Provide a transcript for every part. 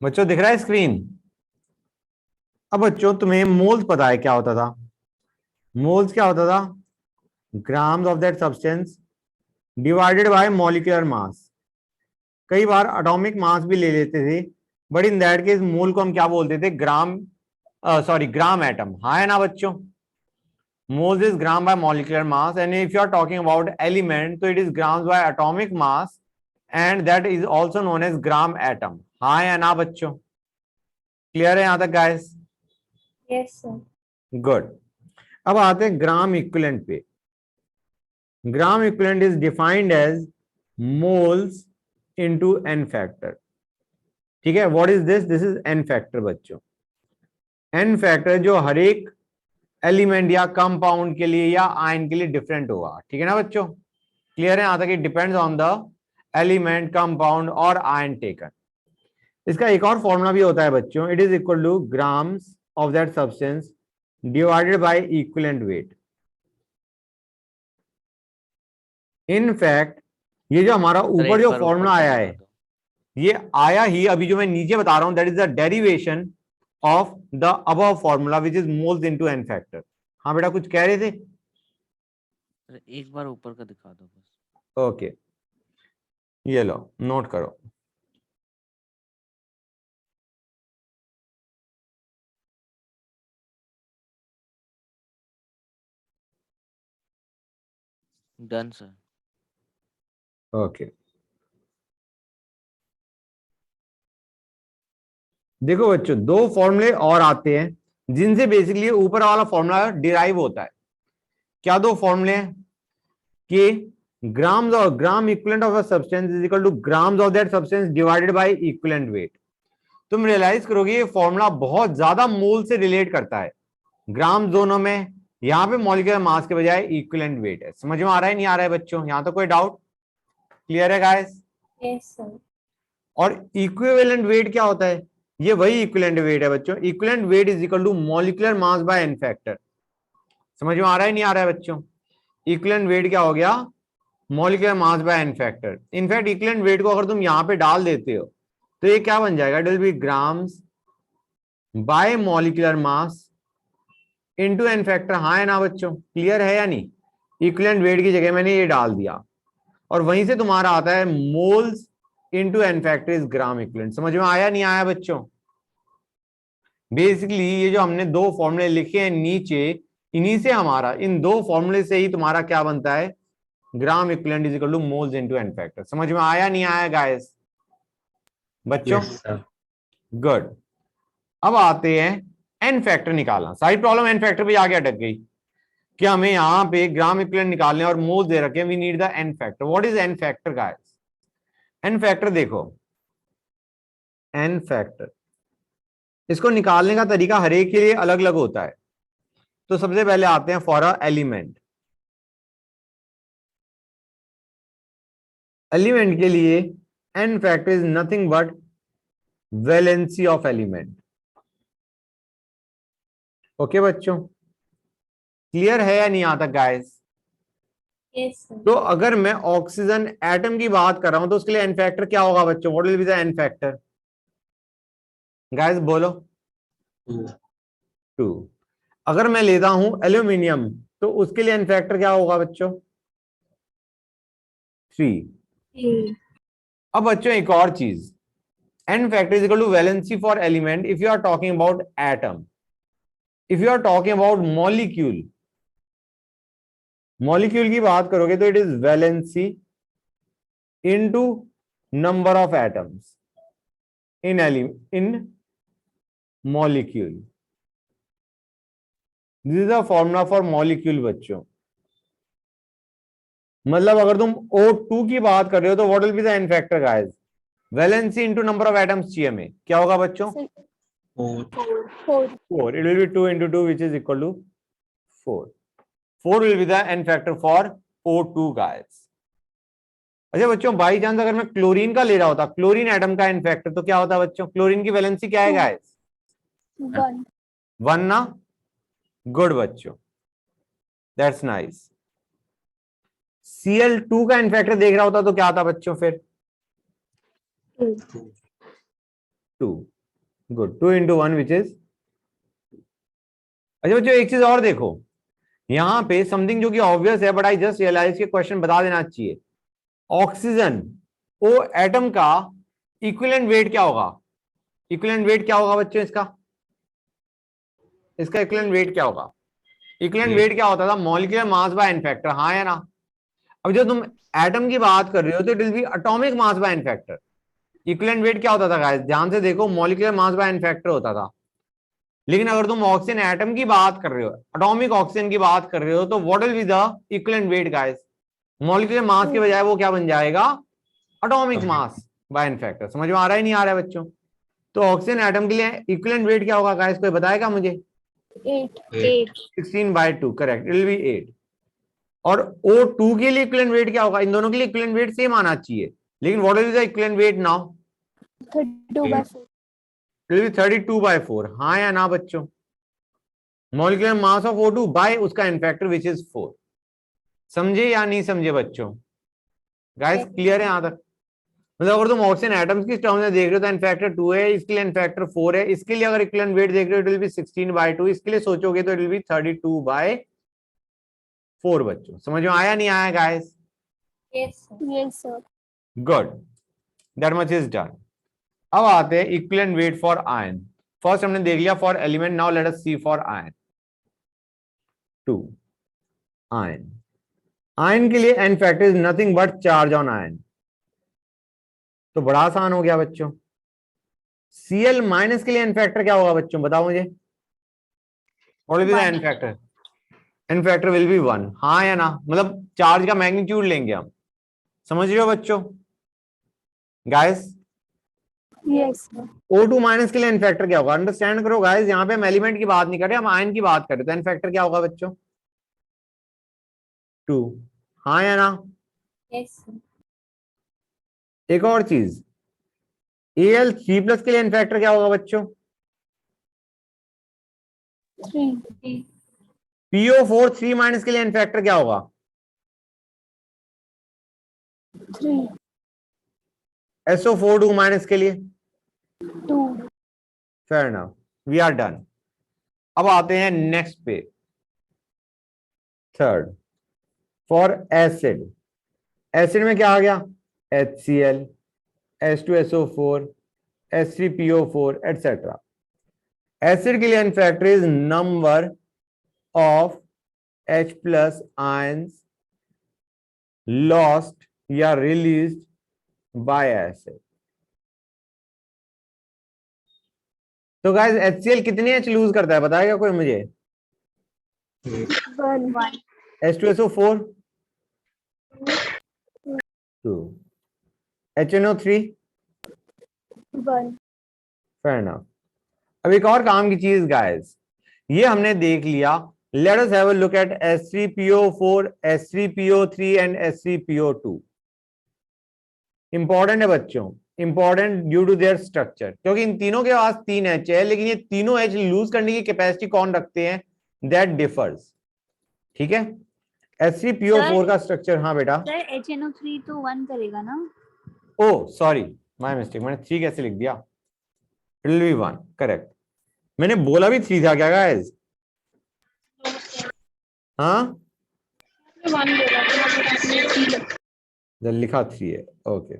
बच्चों दिख रहा है स्क्रीन? अब बच्चों तुम्हें मोल्स पता है क्या होता था? मोल्स क्या होता था? Grams of that substance divided by molecular mass. कई बार एटॉमिक मास भी ले लेते थे, but in that case mole को हम क्या बोलते थे? Gram, sorry gram atom. हाँ है ना बच्चों? Moles is gram by molecular mass, and if you are talking about element तो it is grams by atomic mass, and that is also known as gram atom. हाँ या ना बच्चों? Clear है यहां तक गाइस? Yes sir. गुड। अब आते हैं ग्राम इक्विवेलेंट पे। Gram equivalent is defined as moles into N factor. ठीक है, what is this? This is N factor बच्चों। एन फैक्टर जो हर एक एलिमेंट या कंपाउंड के लिए या आयन के लिए डिफरेंट होगा। ठीक है ना बच्चों? क्लियर है यहां तक? It depends on the element, compound और आयन टेकन। इसका एक और फॉर्मूला भी होता है बच्चों, it is equal to grams of that substance divided by equivalent weight. In fact ये जो हमारा सर ऊपर एक जो बार ऊपर फॉर्मूला का आया दिखा है, दो। ये आया ही अभी जो मैं नीचे बता रहा हूं, that is the derivation of the above formula which is moles into N factor. हाँ बेटा कुछ कह रहे थे? सर एक बार ऊपर का दिखा दो बस। ओके, ये लो नोट करो। Done sir. ओके, देखो बच्चों दो फॉर्मूले और आते हैं जिनसे बेसिकली ऊपर वाला फॉर्मूला डिराइव होता है। क्या दो फॉर्मूले हैं? कि ग्राम्स और ग्राम equivalent of a substance is equal to grams of that substance divided by equivalent weight. तुम रियलाइज करोगे ये फॉर्मूला बहुत ज्यादा मोल से रिलेट करता है। ग्राम दोनों में, यहां पे मॉलिक्यूलर मास के बजाय इक्विवेलेंट वेट है। समझ में आ रहा है नहीं आ रहा है बच्चों? यहां तो कोई डाउट? क्लियर है गाइस? Yes sir. और इक्विवेलेंट वेट क्या होता है? ये वही इक्विवेलेंट वेट है बच्चों। Equivalent weight is equal to molecular mass by N factor. समझ में आ रहा है नहीं आ रहा है बच्चों? इक्विवेलेंट वेट क्या हो गया? Molecular mass by N factor. In fact equivalent weight को अगर तुम यहां पे डाल देते हो तो ये क्या बन जाएगा? It will be grams by molecular mass into N factor. हाँ है ना बच्चों? क्लियर है या नहीं? इक्विवेलेंट वेट की जगह मैंने ये डाल दिया और वहीं से तुम्हारा आता है moles into N factor is gram equivalent. समझ में आया नहीं आया बच्चों? बेसिकली ये जो हमने दो फॉर्मूले लिखे हैं नीचे, इन्हीं से हमारा, इन दो फॉर्मूले से ही तुम्हारा क्या बनता है? Gram equivalent is equal to moles into N factor. समझ में आया नहीं आया गाइस बच्चों? गुड। अब आते हैं एन फैक्टर निकालना। सारी प्रॉब्लम एन फैक्टर पे आगे अटक गई कि हमें यहां पे ग्राम इक्विवेलेंट निकालने और मोल्स दे रखे हैं। We need the N factor. What is N factor guys? N factor देखो, एन फैक्टर इसको निकालने का तरीका हर एक के लिए अलग अलग होता है। तो सबसे पहले आते हैं फॉर अ एलिमेंट। एलिमेंट के लिए N factor is nothing but valency of element. Okay बच्चों, क्लियर है या नहीं आता गाइस? Yes sir. तो अगर मैं ऑक्सीजन एटम की बात कर रहा हूं तो उसके लिए एन फैक्टर क्या होगा बच्चों? What will be the N factor guys? बोलो। 2। अगर मैं लेता हूं एल्यूमिनियम तो उसके लिए एन फैक्टर क्या होगा बच्चों? 3। अब बच्चों एक और चीज, N factor is equal to valency for element if you are talking about atom. If you are talking about molecule, molecule की बात करोगे तो it is valency into number of atoms in molecule. This is a formula for molecule बच्चों। मतलब अगर तुम O2 की बात कर रहे हो तो what will be the N factor guys? Valency into number of atoms चाहिए हमें, क्या होगा बच्चों? 4। It will be 2 into 2 which is equal to 4. 4 will be the n factor for O2 guys. अच्छा बच्चों, बाई चांस अगर मैं क्लोरीन का ले रहा होता, क्लोरीन एटम का एन फैक्टर, तो क्या होता बच्चों? क्लोरीन की वैलेंसी क्या है गाइस? 1 ना? गुड बच्चों, दैट्स नाइस। Cl2 का एन फैक्टर देख रहा होता तो क्या आता बच्चों फिर? 2। Good, 2 into 1 which is. अच्छा बच्चों एक चीज और देखो, यहां पे समथिंग जो कि ऑब्वियस है बट आई जस्ट रियलाइज के क्वेश्चन बता देना चाहिए। ऑक्सीजन ओ एटम का इक्विवेलेंट वेट क्या होगा? इक्विवेलेंट वेट क्या होगा बच्चों इसका? इसका इक्विवेलेंट वेट क्या होगा? इक्विवेलेंट वेट क्या होता था? Molecular mass bye n factor, हाँ या ना? अब जब तुम एटम की बात कर रहे हो तो it will B atomic mass by n factor. Equivalent weight क्या होता था गाइस? ध्यान से देखो, molecular mass bye n factor होता था। लेकिन अगर तुम ऑक्सीजन एटम की बात कर रहे हो, एटॉमिक ऑक्सीजन की बात कर रहे हो, तो what will be the equivalent wait guys? Molecular mass के बजाय वो क्या बन जाएगा? Atomic mass by n factor. समझ में आ रहा है नहीं आ रहा है बच्चों? तो ऑक्सीजन एटम के लिए इक्विवेलेंट वेट क्या होगा गाइस? कोई बताएगा मुझे? 8. 16/2, करेक्ट, इट विल बी 8। और O2 के लिए इक्विवेलेंट वेट क्या होगा? इन दोनों के लिए इक्विवेलेंट वेट सेम आना चाहिए, लेकिन what is the equivalent weight now? 32/4. It will be 32/4, हाँ या ना बच्चों? Molecular mass of O2 by उसका n फैक्टर विच इज 4। समझे या नहीं समझे बच्चों? गाइस क्लियर है यहां तक? मतलब अगर तुम ऑक्सीजन एटम्स की टर्म्स में देख रहे हो तो n फैक्टर 2 है, इसके लिए n फैक्टर 4 है, इसके लिए अगर इक्विवेलेंट वेट देख रहे हो इट विल बी 16/2, इसके लिए सोचोगे तो इट विल बी 32/4 बच्चों। समझ में आया नहीं आया guys? Yes, sir. Yes, sir. Good, that much is done. अब आते हैं equivalent weight for ion. First हमने देख लिया for element, now let us see for ion. 2 ion, ion के लिए n factor is nothing but charge on ion. तो बड़ा आसान हो गया बच्चों। Cl माइनस के लिए n फैक्टर क्या होगा बच्चों? बताओ मुझे। What will be the n factor? n factor will B 1, हाँ या ना? मतलब चार्ज का मैग्नीट्यूड लेंगे हम। समझ रहे हो बच्चों? Guys Yes, sir. O2 minus के लिए n फैक्टर क्या होगा? अंडरस्टैंड करो गाइस, यहाँ पे हम एलिमेंट की बात नहीं कर रहे, हम आयन की बात कर रहे। तो n फैक्टर क्या होगा बच्चों? 2, हाँ या ना? Yes, sir. एक और चीज, Al3+ के लिए n फैक्टर क्या होगा बच्चों? 3. PO4 3 माइनस के लिए n फैक्टर क्या होगा? 3. SO4 2 माइनस के लिए? 2. Fair enough, we are done. अब आते हैं नेक्स्ट पे, थर्ड फॉर एसिड। एसिड में क्या आ गया? HCl, H2SO4, H3PO4 etcetera. Acid के लिए n factor is number of H+ ions lost या रिलीज्ड बाय एसिड। तो गाइस HCl कितने H लूज करता है बताएगा कोई मुझे? 1. H2SO4 2, HNO3 1. Fair enough. अब एक और काम की चीज गाइस, ये हमने देख लिया। Let us have a look at H3PO4, H3PO3 and H3PO2। Important है बच्चों, important due to their structure, क्योंकि इन तीनों के पास 3 H है, लेकिन ये तीनों H लूज करने की कैपेसिटी कौन रखते हैं? That differs. ठीक है, H3PO4 का स्ट्रक्चर, हाँ बेटा। सर HNO3 तो 1 करेगा ना? ओ सॉरी, माय मिस्टेक, मैंने 3 कैसे लिख दिया? It will B 1, correct. मैंने बोला भी 3 था क्या गाइस? हाँ, 1 बोला, लिखा 3 है, ओके।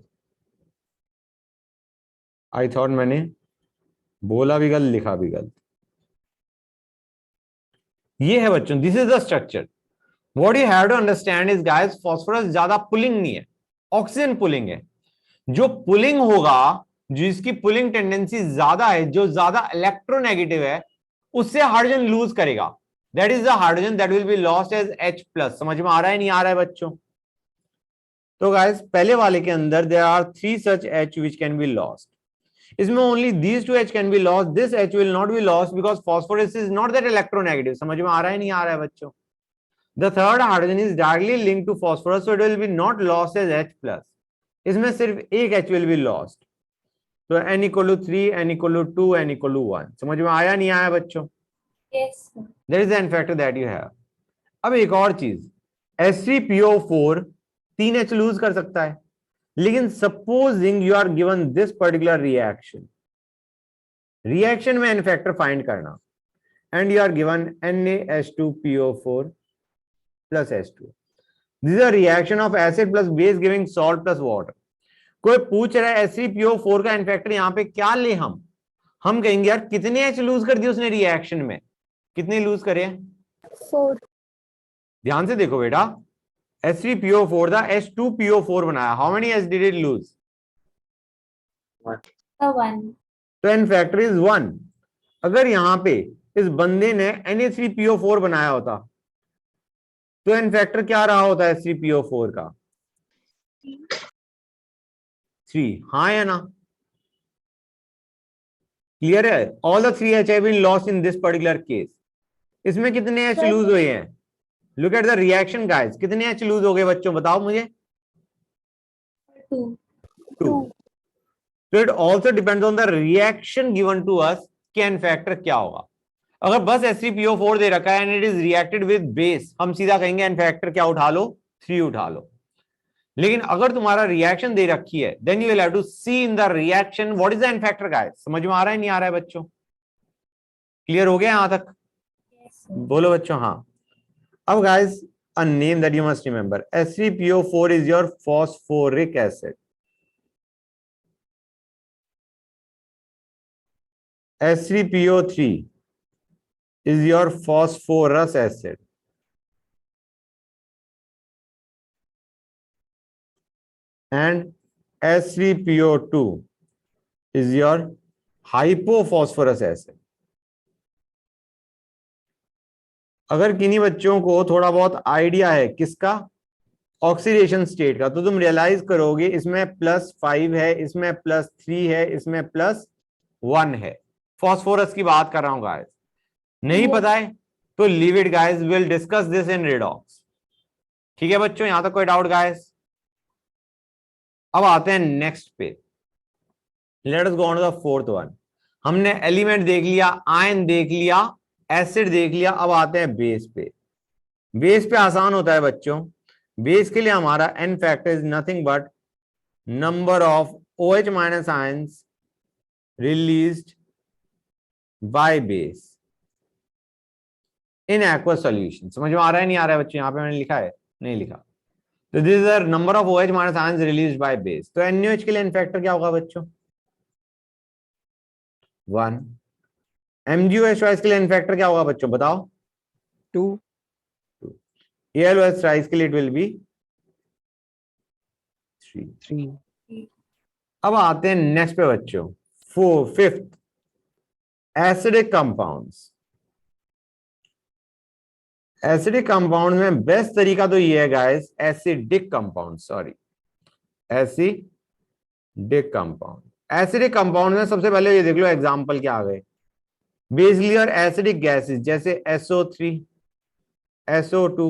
आई थॉट मैंने बोला भी गलत लिखा भी गलत। ये है बच्चों, this is the structure. What you have to understand is guys, phosphorus ज्यादा पुलिंग नहीं है, ऑक्सीजन पुलिंग है। जो पुलिंग होगा, जिसकी पुलिंग टेंडेंसी ज्यादा है, जो ज्यादा इलेक्ट्रोनेगेटिव है, उससे हाइड्रोजन लूज करेगा। That is the hydrogen that will be lost as H+। समझ में आ रहा है नहीं आ रहा है बच्चों? तो गाइस पहले वाले के अंदर there are 3 such H which can be lost. इसमें only these 2 H can be lost, this H will not be lost because phosphorus is not that electronegative. समझ में आ रहा है नहीं आ रहा है बच्चों? The third hydrogen is directly linked to phosphorus, so it will be not lost as H+. इसमें सिर्फ एक H will be lost. तो n = 3, n = 2, n = 1. समझ में आया नहीं आया बच्चों? Yes, sir. That is the n factor that you have. अब एक और चीज, H3PO4 3 H लूज कर सकता है, लेकिन supposing you are given this particular reaction, reaction में एन फैक्टर फाइंड करना, and you are given NaH2PO4 plus H2. This is a reaction of acid plus base giving salt plus water. कोई पूछ रहा है H3PO4 का N factor यहां पे क्या ले, हम कहेंगे यार कितने H लूज कर दिए उसने रिएक्शन में, कितने लूज करे? 4. ध्यान से देखो बेटा, H3PO4 था, H2PO4 बनाया, how many H did it lose? 1. तो एन फैक्टर इज 1. अगर यहां पे इस बंदे ने Na3PO4 बनाया होता तो एन फैक्टर क्या रहा होता है H3PO4 का? 3. हाँ या ना? क्लियर है? All the 3 H have been lost in this particular case. इसमें कितने H लूज हुए हैं? Look at the reaction guys, कितने H लूज हो गए बच्चों, बताओ मुझे. 2. 2. So it also depends on the reaction given to us कि एन फैक्टर क्या होगा. अगर बस H3PO4 दे रखा है and it is reacted with base, हम सीधा कहेंगे एन फैक्टर क्या उठा लो, 3 उठा लो. लेकिन अगर तुम्हारा रिएक्शन दे रखी है then you will have to see in the reaction what is the N factor guys. समझ में आ रहा है नहीं आ रहा है बच्चों? क्लियर हो गया यहां तक? Yes. बोलो बच्चों हाँ. अब guys a name that you must remember, H3PO4 is your phosphoric acid. H3PO3 is your phosphorus acid. And H3PO2 is your hypophosphorus acid. अगर किन्हीं बच्चों को थोड़ा बहुत आइडिया है किसका, ऑक्सीडेशन स्टेट का, तो तुम रियलाइज करोगे इसमें +5 है, इसमें +3 है, इसमें +1 है. फॉस्फोरस की बात कर रहा हूं गाइस. नहीं पता है तो leave it guys, will discuss this in redox. ठीक है बच्चों, यहां तक कोई डाउट गाइस? अब आते हैं नेक्स्ट पे. Let us go on to the fourth one. हमने एलिमेंट देख लिया, आयन देख लिया, एसिड देख लिया. अब आते हैं बेस पे. बेस पे आसान होता है बच्चों. बेस के लिए हमारा n factor is nothing but number of OH minus ions released by base in aqueous solution. समझ में आ रहा है नहीं आ रहा है बच्चों? यहां पे मैंने लिखा है, नहीं लिखा. तो this is the number of OH minus ions released by base. तो NaOH के लिए एन फैक्टर क्या होगा बच्चों? 1. MgOH ट्राइस के लिए एन फैक्टर क्या होगा बच्चों, बताओ? 2. AlOH ट्राइस के लिए इट विल बी 3. अब आते हैं नेक्स्ट पे बच्चों, 5th acidic compounds. Acidic compound में बेस्ट तरीका तो ये है guys, acidic compound, sorry acidic compound. Acidic compound में सबसे पहले ये देख लो एग्जांपल क्या आ गए. बेसिकली और एसिडिक गैसेस जैसे SO3, SO2,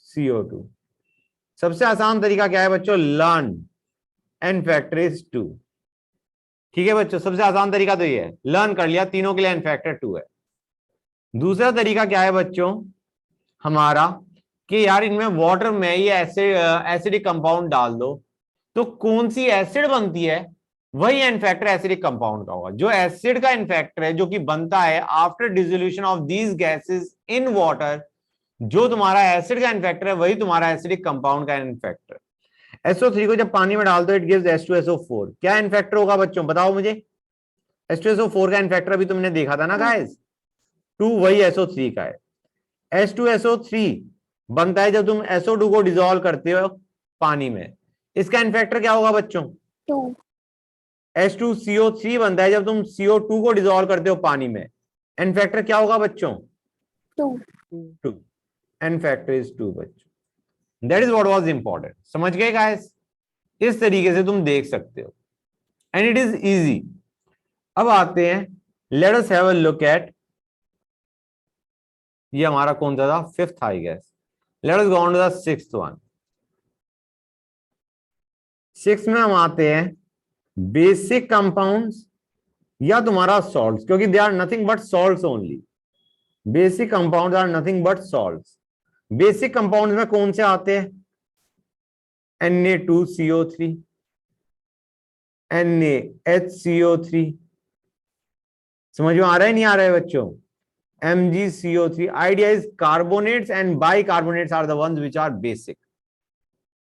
CO2. सबसे आसान तरीका क्या है बच्चों? Learn an factor is 2. ठीक है बच्चों, सबसे आसान तरीका तो ये है, लर्न कर लिया, तीनों के लिए एन फैक्टर 2 है. दूसरा तरीका क्या है बच्चों हमारा, कि यार इनमें वाटर में ये एसिडिक कंपाउंड डाल दो तो कौन सी एसिड बनती है वही एन फैक्टर एसिडिक कंपाउंड का होगा. जो एसिड का एन फैक्टर है जो कि बनता है after dissolution of these gases in water, जो तुम्हारा एसिड का एन फैक्टर है वही तुम्हारा एसिडिक कंपाउंड का एन फैक्टर. SO3 को जब पानी में डाल दो इट गिव्स H2SO4. क्या एन फैक्टर होगा बच्चों, बताओ मुझे? H2SO4 का एन फैक्टर अभी तुमने देखा था ना गाइस, 2 वही SO3 का है. H2SO3 बनता है जब तुम SO2 को डिसॉल्व करते हो पानी में. इसका एन फैक्टर क्या होगा बच्चों? 2. H2CO3 बनता है जब तुम CO2 को डिसॉल्व करते हो पानी में. एन फैक्टर क्या होगा बच्चों? 2. एन फैक्टर इज 2 बच्चों. That is what was important. समझ गए गाइस? इस तरीके से तुम देख सकते हो एंड इट इज इजी. अब आते हैं, let us have a look at, ये हमारा कौन सा था? 5th I guess. Let us go on to the 6th one. 6th में हम आते हैं बेसिक कंपाउंड्स या तुम्हारा सॉल्ट्स, क्योंकि they are nothing but salts only. Basic compounds are nothing but salts. Basic compounds में कौन से आते हैं? Na2CO3, NaHCO3, समझ में आ रहा है नहीं आ रहा है बच्चों? MgCO3 idea is carbonates and bicarbonates are the ones which are basic.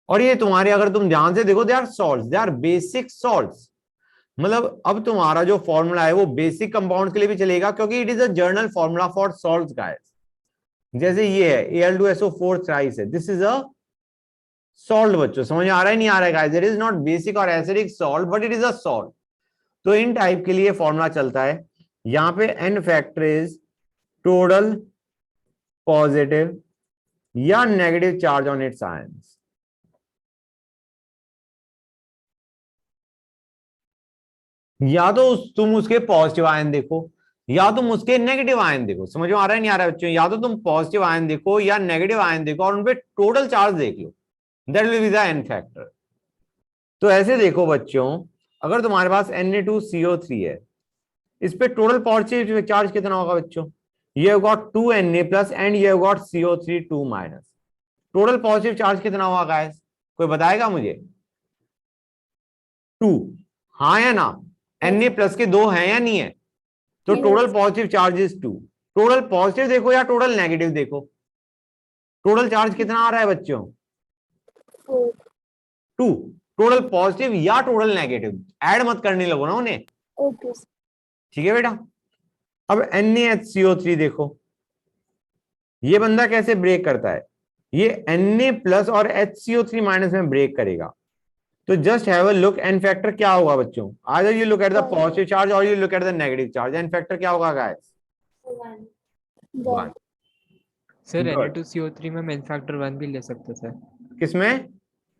और ये तुम्हारे अगर तुम ध्यान से देखो they are salts, they are basic salts. मतलब अब तुम्हारा जो फॉर्मूला है वो बेसिक कंपाउंड के लिए भी चलेगा क्योंकि it is a general formula for salts guys. जैसे ये है Al2SO4 थ्राइस है, दिस इज अ सॉल्ट बच्चों। समझ में आ रहा है नहीं आ रहा है guys? It is not basic और acidic salt but it is a salt. तो इन टाइप के लिए फॉर्मूला चलता है। यहां पे n factor is total positive या negative charge on its ions. या तो तुम उसके पॉजिटिव आयन देखो या तुम उसके नेगेटिव आयन देखो। समझ में आ रहा है नहीं आ रहा है बच्चों? या तो तुम पॉजिटिव आयन देखो या नेगेटिव आयन देखो और उनपे टोटल चार्ज देख लो, that will be the n factor. तो ऐसे देखो बच्चों, अगर तुम्हारे पास Na2CO3 है, इस पे टोटल पॉजिटिव चार्ज कितना होगा बच्चों? ये होगा 2Na प्लस एंड ये होगा CO3 2 minus. Total positive charge कितना होगा गाइस? कोई बताएगा मुझे? 2, हाँ या ना? Na प्लस के 2 हैं या नहीं है? तो Yes. Total positive charge is 2। Total positive देखो या टोटल नेगेटिव देखो, टोटल चार्ज कितना आ रहा है बच्चों? 4. 2। टोटल पॉजिटिव या टोटल नेगेटिव, ऐड मत करने लगो ना उन्हें। Okay, sir. ठीक है बेटा। अब NaHCO3 देखो, ये बंदा कैसे ब्रेक करता है? ये Na प्लस और HCO3 माइनस में ब्रेक करेगा। तो just have a look, n factor क्या होगा बच्चों? Either you look at the positive charge और you look at the negative charge. N factor क्या होगा गाइस? 1. Sir Good. Na2CO3 में मेन फैक्टर 1 भी ले सकते सर, किसमें?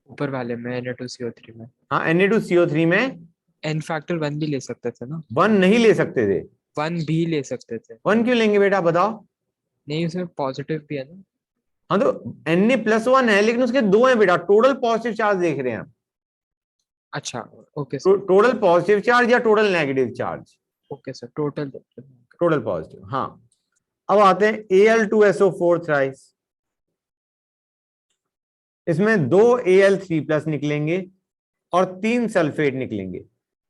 ऊपर वाले में Na2CO3 में हाँ, Na2CO3 में एन फैक्टर 1 भी ले सकते थे ना? 1 नहीं ले सकते थे। 1 भी ले सकते थे। 1 क्यों लेंगे बेटा बताओ? नहीं, उसमें पॉजिटिव भी है ना। हाँ तो Na+1 है लेकिन उसके 2 हैं बेटा, टोटल पॉजिटिव चार्ज देख रहे हैं हम। अच्छा, okay sir, total positive charge या total negative charge? Okay sir, total. Total positive. हाँ, अब आते हैं Al2SO4 थ्राइस। इसमें 2 Al3+ निकलेंगे और 3 सल्फेट निकलेंगे।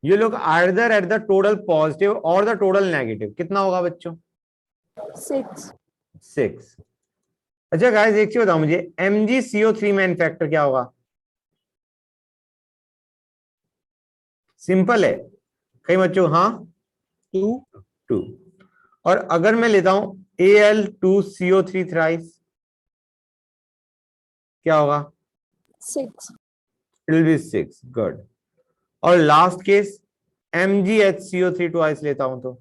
ये लोग either eight the total positive और द टोटल नेगेटिव। कितना होगा बच्चों? 6. 6। अच्छा गाइस एक चीज बताओ मुझे, MgCO3 में एन फैक्टर क्या होगा? सिंपल है कई बच्चों, हाँ 2। और अगर मैं लेता हूं Al2CO3 थ्राइस, क्या होगा? 6. It will B 6। गुड। और लास्ट केस MgHCO3 ट्वाइस लेता हूं तो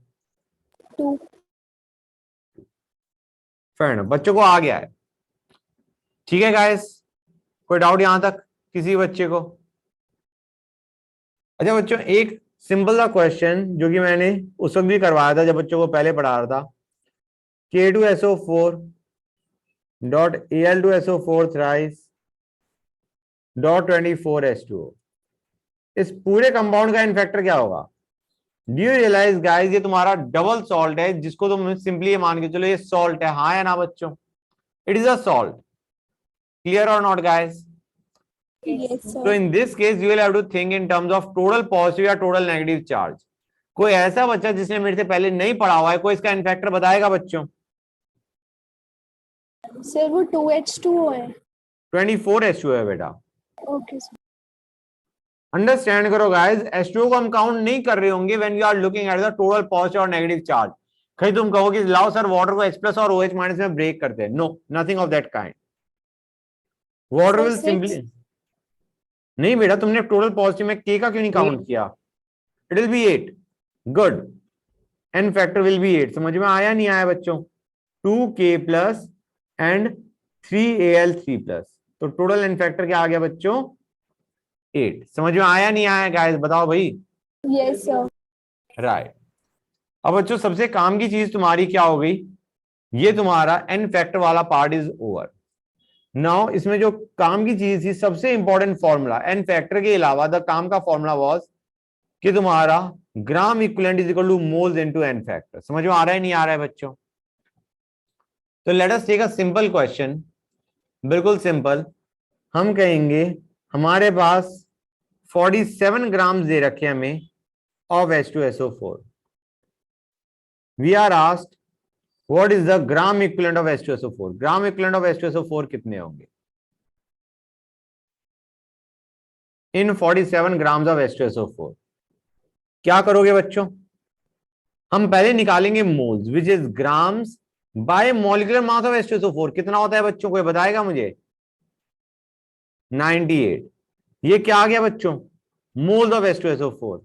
2. फेयर एनफ, बच्चों को आ गया है। ठीक है गाइस, कोई डाउट यहां तक किसी बच्चे को? अच्छा बच्चों, एक सिंपल सा क्वेश्चन जो कि मैंने उस वक्त भी करवाया था जब बच्चों को पहले पढ़ा रहा था, K2SO4 dot Al2SO4 thrice dot 24H2O, इस पूरे कंपाउंड का इन फैक्टर क्या होगा? डू यू रियलाइज गाइस, ये तुम्हारा डबल सॉल्ट है जिसको तुम सिंपली ये मान के चलो ये सॉल्ट है, हाँ या ना बच्चों? It is a salt. Clear और not guys? Yes, sir. So in this case you will have to think in terms of total positive या total negative charge. कोई ऐसा बच्चा जिसने मेरे से पहले नहीं पढ़ा हुआ है, कोई इसका इनफैक्टर बताएगा बच्चों? Sir, वो 2H2O है. 24H2O है बेटा। Okay, sir. अंडरस्टैंड करो गाइस, H2O को हम काउंट नहीं कर रहे होंगे when you are looking at the total positive और नेगेटिव चार्ज। कहीं तुम कहोगे लाओ सर वाटर को H+ और OH- में ब्रेक करते हैं, no, nothing of that kind. Water Sir, will 6. Simply, नहीं बेटा तुमने टोटल पॉजिटिव में K का क्यों नहीं काउंट किया? It will be 8। Good, n factor will be 8। समझ में आया नहीं आया बच्चों? 2K प्लस एंड 3Al3+, तो टोटल एन फैक्टर क्या आ गया बच्चों? 8। समझ में आया नहीं आया गाइस? बताओ भाई। Yes, sir. राइट। अब बच्चों सबसे काम की चीज तुम्हारी क्या हो गई? ये तुम्हारा एन फैक्टर वाला पार्ट इज ओवर। नाउ इसमें जो काम की चीज थी, सबसे इंपॉर्टेंट फॉर्मूला एन फैक्टर के अलावा द काम का फॉर्मूला वाज कि तुम्हारा gram equivalent is equal to moles into N factor. समझ में आ रहा है नहीं आ रहा है बच्चों? तो let us take a simple question, बिल्कुल सिंपल। हम कहेंगे हमारे पास 47 ग्राम दे रखे हमें of H2SO4। We are asked what is the gram equivalent of H2SO4। Gram equivalent of H2SO4 कितने होंगे? In 47 grams of H2SO4। क्या करोगे बच्चों? हम पहले निकालेंगे moles which is grams by molecular mass of H2SO4। कितना होता है बच्चों, कोई बताएगा मुझे? 98। ये क्या आ गया बच्चों? Moles of H2SO4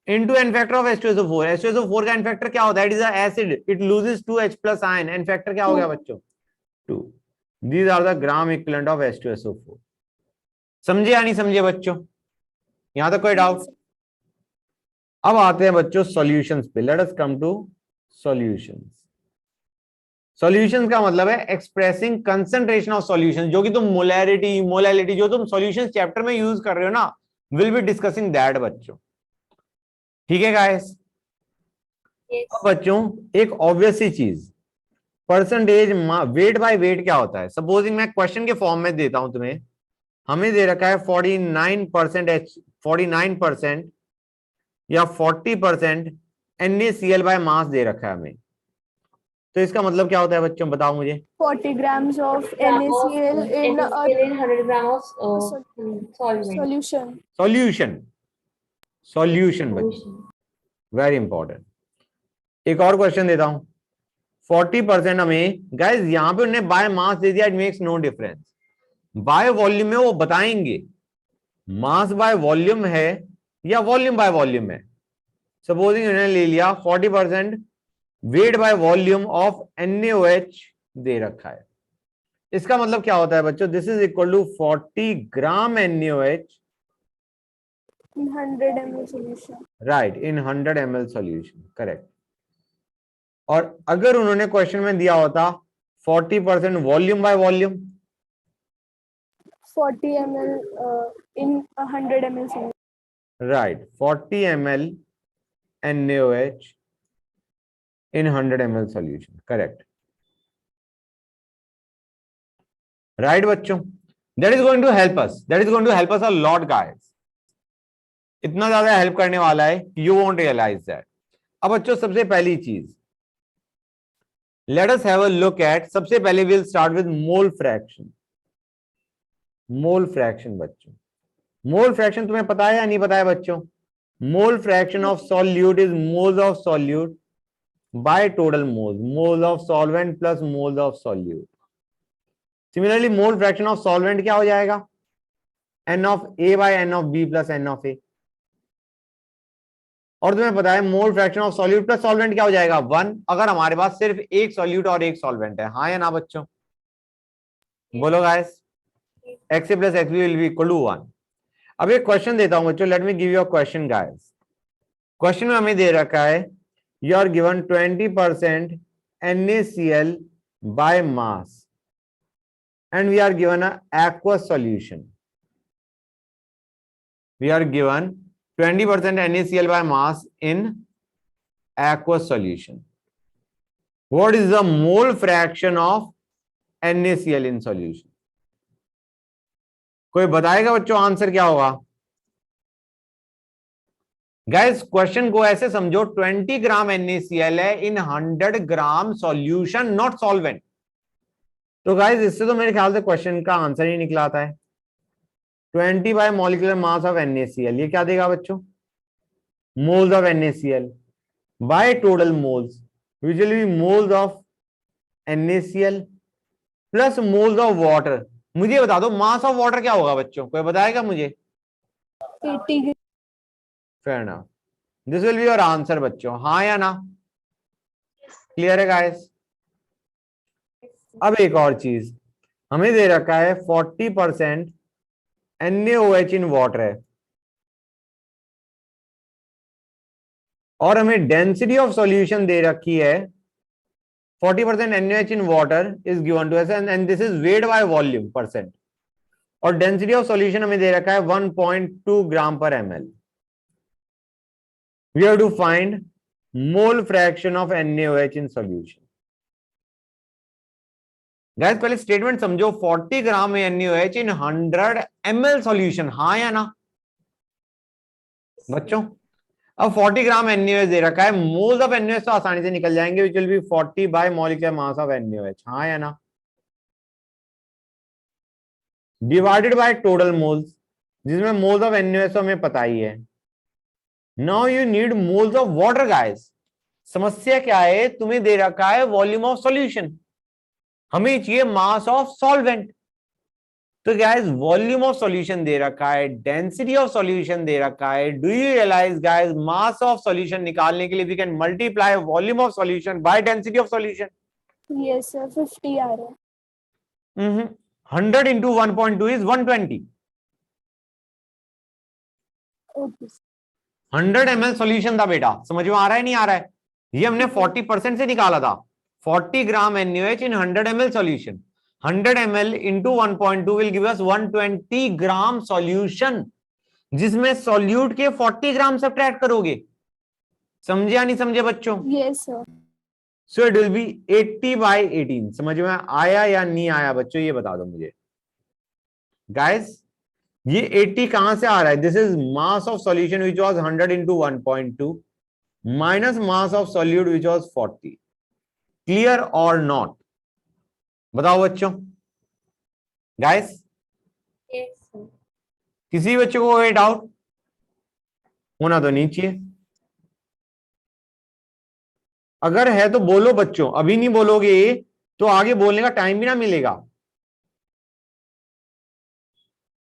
into n factor of H2SO4। H2SO4 का n factor क्या होता है? It is acid, it loses 2H plus ion. n factor क्या हो गया बच्चों? 2। These are the gram equivalent of H2SO4। समझे या नहीं समझे बच्चों? यहां तक कोई डाउट? अब आते हैं बच्चों सॉल्यूशंस पे। Let us come to solutions. Solutions का मतलब है एक्सप्रेसिंग कंसंट्रेशन ऑफ सॉल्यूशन, जो कि तुम मोलैरिटी जो तुम सॉल्यूशंस चैप्टर में यूज कर रहे हो ना, विल बी डिस्कसिंग दैट बच्चों। ठीक है गाइस? अब बच्चों एक ऑब्वियस सी चीज, परसेंटेज वेट बाय वेट क्या होता है? सपोजिंग मैं क्वेश्चन के फॉर्म में देता हूं तुम्हें, हमें दे रखा है 49% या 40% NaCl बाय मास दे रखा है हमें। तो इसका मतलब क्या होता है बच्चों, बताओ मुझे। 40 grams of NaCl in a 100 grams of solvent. Solution बच्चों, वेरी इंपॉर्टेंट। एक और क्वेश्चन देता हूं। 40% हमें, गाइस यहां पे उन्होंने बाय मास दे दिया, it makes no difference. By volume में वो बताएंगे मास बाय वॉल्यूम है या वॉल्यूम बाय वॉल्यूम है। सपोजिंग उन्होंने ले लिया 40% weight by volume of NaOH दे रखा है। इसका मतलब क्या होता है बच्चों? This is equal to 40 gram NaOH in 100 ml solution. Right, in 100 ml solution, correct. और अगर उन्होंने क्वेश्चन में दिया होता 40% volume by volume, 40 ml in 100 ml solution. Right, 40 ml NaOH in 100 ml solution, correct, right बच्चों? that is going to help us a lot guys। इतना ज्यादा help करने वाला है you won't realize that। अब बच्चों सबसे पहली चीज, let us have a look at, सबसे पहले we'll start with mole fraction। Mole fraction बच्चों, मोल फ्रैक्शन तुम्हें पता है या नहीं पता है बच्चों? Mole fraction of solute is moles of solute by total moles, moles of solvent plus moles of solute। Similarly mole fraction of solvent क्या हो जाएगा? n of A by n of B plus n of A। और तुम्हें पता है mole fraction of solute plus solvent क्या हो जाएगा? 1, अगर हमारे पास सिर्फ एक सॉल्यूट और एक सॉल्वेंट है। हाँ या ना बच्चों? बोलो guys. XA plus XB will be equal to 1। अब एक क्वेश्चन देता हूं बच्चों, let me give you a question guys. Question में हमें दे रखा है you are given 20% NaCl by mass and we are given a aqueous solution। we are given 20% NaCl by mass in aqueous solution। what is the mole fraction of NaCl in solution? कोई बताएगा बच्चों answer क्या होगा? Guys question को ऐसे समझो, 20 ग्राम NaCl है इन 100 ग्राम solution, not solvent. तो गाइस इससे तो मेरे ख्याल से क्वेश्चन का आंसर ही निकला आता है। 20 bye molecular mass of NaCl, ये क्या देगा बच्चों? Moles of NaCl bye total moles, usually moles of NaCl plus moles of water. मुझे बता दो मास ऑफ वाटर क्या होगा बच्चों, कोई बताएगा मुझे? 80। Fair enough, this will be your answer बच्चों। हाँ या ना? क्लियर है गाइस? अब एक और चीज हमें दे रखा है 40% NaOH इन वाटर है और हमें डेंसिटी ऑफ सॉल्यूशन दे रखी है 40% NaOH in water is given to us and this is weight by volume percent और डेंसिटी ऑफ सॉल्यूशन हमें दे रखा है 1.2 ग्राम पर ml। we have to find mole fraction of NaOH in solution। Guys पहले statement समझो, 40 gram NaOH in 100 ml solution. हाँ या ना बच्चों? अब 40 ग्राम NaOH दे रखा है, मोल्स ऑफ NaOH तो आसानी से निकल जाएंगे, विच will B 40 by molecular mass of NaOH, हाँ या ना, डिवाइडेड बाय टोटल मोल्स, जिसमें मोल्स ऑफ NaOH तो हमें पता ही है। Now you need moles of water guys. समस्या क्या है, तुम्हें दे रखा है वॉल्यूम ऑफ सॉल्यूशन, हमें चाहिए मास ऑफ सॉल्वेंट। तो गाइस वॉल्यूम ऑफ सॉल्यूशन दे रखा है, डेंसिटी ऑफ सॉल्यूशन दे रखा है। Do you realise guys, mass of solution निकालने के लिए we can multiply volume of solution by density of solution. Yes, sir. 50 आ रहा है. 100 into 1.2 is 120. Okay. 100 ml solution था बेटा, समझ में आ रहा है नहीं आ रहा है? ये हमने 40% से निकाला था। 40 gram NaOH in 100 ml solution. 100 ml into 1.2 will give us 120 gram solution, जिसमें सॉल्यूट के 40 ग्राम सब्ट्रैक्ट करोगे। समझे या नहीं समझे बच्चों? Yes, sir. So it will B 80 by 18। समझ में आया या नहीं आया बच्चों, ये बता दो मुझे गाइस। ये 80 कहां से आ रहा है? This is mass of solution which was 100 into 1.2 minus mass of solute which was 40। Clear और नॉट? बताओ बच्चों गाइस, Yes, sir. किसी बच्चों को कोई डाउट होना तो नहीं चाहिए। अगर है तो बोलो बच्चों, अभी नहीं बोलोगे तो आगे बोलने का टाइम भी ना मिलेगा।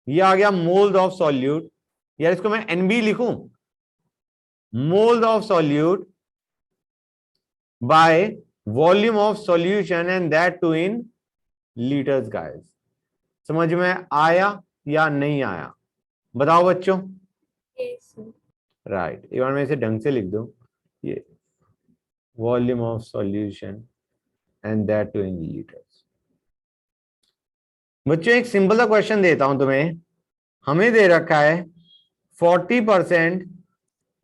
ये आ गया मोल्स ऑफ सॉल्यूट, यार इसको मैं NB लिखूं, moles of solute by volume of solution and that too in litres guys. समझ में आया या नहीं आया? बताओ बच्चों। Yes, sir. राइट, एक बार मैं इसे ढंग से लिख दूं, ये volume of solution and that too in litres. बच्चों एक सिंपल सा क्वेश्चन देता हूं तुम्हें, हमें दे रखा है 40%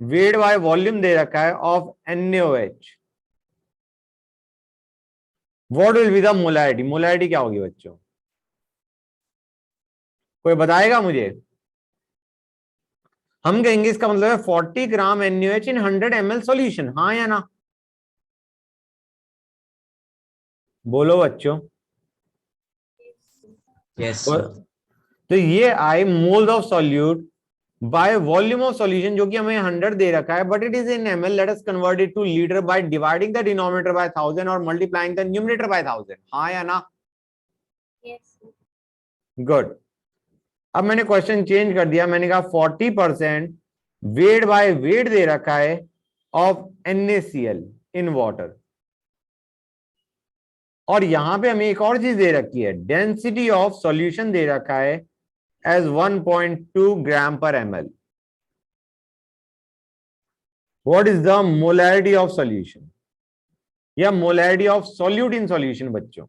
वेट बाय वॉल्यूम दे रखा है of NaOH। What will be the molarity? Molarity क्या होगी बच्चों, कोई बताएगा मुझे? हम कहेंगे इसका मतलब है 40 ग्राम NaOH इन 100 ml सॉल्यूशन, हाँ या ना? बोलो बच्चों। Yes, और sir. तो ये आए moles of solute by volume of solution, जो कि हमें 100 दे रखा है, but it is in ml। Late us convert it to litre by dividing the denominator by 1000 और मल्टीप्लाइंग द न्यूमरेटर बाय 1000, हाँ या ना? Yes, sir. गुड। अब मैंने क्वेश्चन चेंज कर दिया, मैंने कहा 40% वेट बाय वेट दे रखा है ऑफ NaCl इन वाटर, और यहां पे हमें एक और चीज दे रखी है, डेंसिटी ऑफ सॉल्यूशन दे रखा है एज 1.2 ग्राम पर ml। What is the molarity of solution या molarity of solute in solution बच्चों?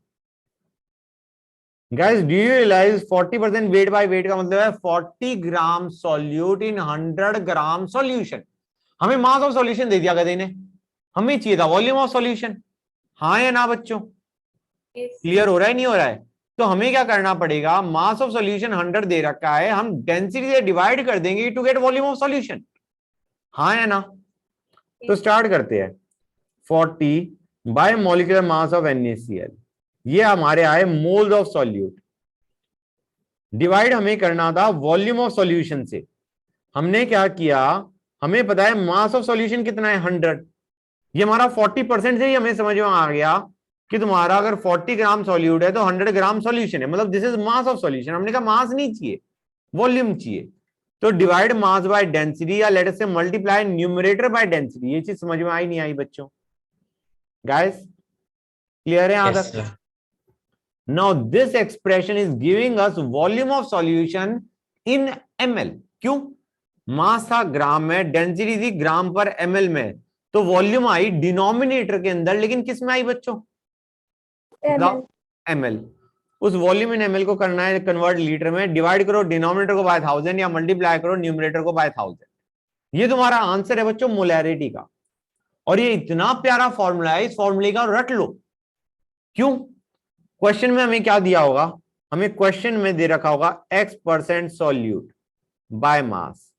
Guys do you realise 40% weight by weight का मतलब है 40 ग्राम सॉल्यूट इन 100 ग्राम सॉल्यूशन। हमें मास ऑफ सॉल्यूशन दे दिया गधे ने, हमें चाहिए था वॉल्यूम ऑफ सॉल्यूशन, हाँ या ना बच्चों? Yes, क्लियर हो रहा है नहीं हो रहा है? तो हमें क्या करना पड़ेगा, मास ऑफ सॉल्यूशन 100 दे रखा है, हम डेंसिटी से डिवाइड कर देंगे to get volume of solution, हाँ या ना? तो स्टार्ट करते हैं। 40 by molecular mass of NaCl, ये हमारे आए मोल्स ऑफ सॉल्यूट, डिवाइड हमें करना था वॉल्यूम ऑफ सॉल्यूशन से। हमने क्या किया, हमें पता है मास ऑफ सॉल्यूशन कितना है 100, ये हमारा 40% से ही हमें समझ में आ गया कि तुम्हारा अगर 40 ग्राम सॉल्यूट है तो 100 ग्राम सॉल्यूशन है, मतलब this is mass of solution. हमने कहा मास नहीं चाहिए, वॉल्यूम चाहिए, तो डिवाइड मास बाय डेंसिटी या लेट अस से मल्टीप्लाई न्यूमरेटर बाय डेंसिटी। ये चीज समझ में आई नहीं आई बच्चों? गाइस क्लियर है यहां Yes, तक? sir. Now this expression is giving us volume of solution in ml। क्यों? मास था ग्राम में, डेंसिटी थी ग्राम पर ml में, तो वॉल्यूम आई डिनोमिनेटर के अंदर, लेकिन किस में आई बच्चों? ml. ml। उस वॉल्यूम इन ml को करना है कन्वर्ट लीटर में, डिवाइड करो डिनोमिनेटर को बाय 1000 या मल्टीप्लाई करो न्यूमरेटर को बाय 1000। ये तुम्हारा आंसर है बच्चों मोलैरिटी का, और ये इतना प्यारा फॉर्मूला है, इस फॉर्मूले का रट लो। क्यों? क्वेश्चन में हमें क्या दिया होगा, हमें क्वेश्चन में दे रखा होगा X% solute by mass,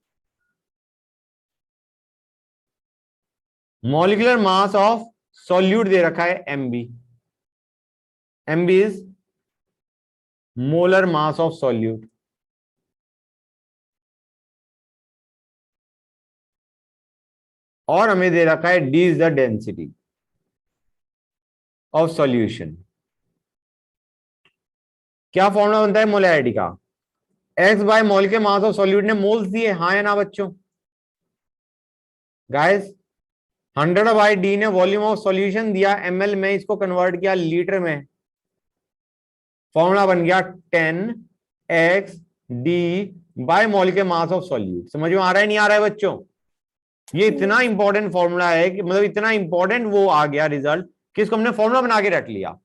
molecular mass of solute दे रखा है MB, MB is molar mass of solute, और हमें दे रखा है D is the density of solution. क्या फॉर्मूला बनता है मोलैरिटी का? X बाय मोल के मास ऑफ सॉल्यूट ने मोल्स दिए, हाँ या ना बच्चों? गाइस 100 बाई D ने वॉल्यूम ऑफ सॉल्यूशन दिया ml में, इसको कन्वर्ट किया लीटर में, फॉर्मूला बन गया 10x D बाय मोल के मास ऑफ सॉल्यूट। समझ में आ रहा है नहीं आ रहा है बच्चों? ये इतना इंपॉर्टेंट फॉर्मूला है कि मतलब इतना इंपॉर्टेंट वो आ गया रिजल्ट कि इसको हमने फॉर्मूला बना के रख लिया।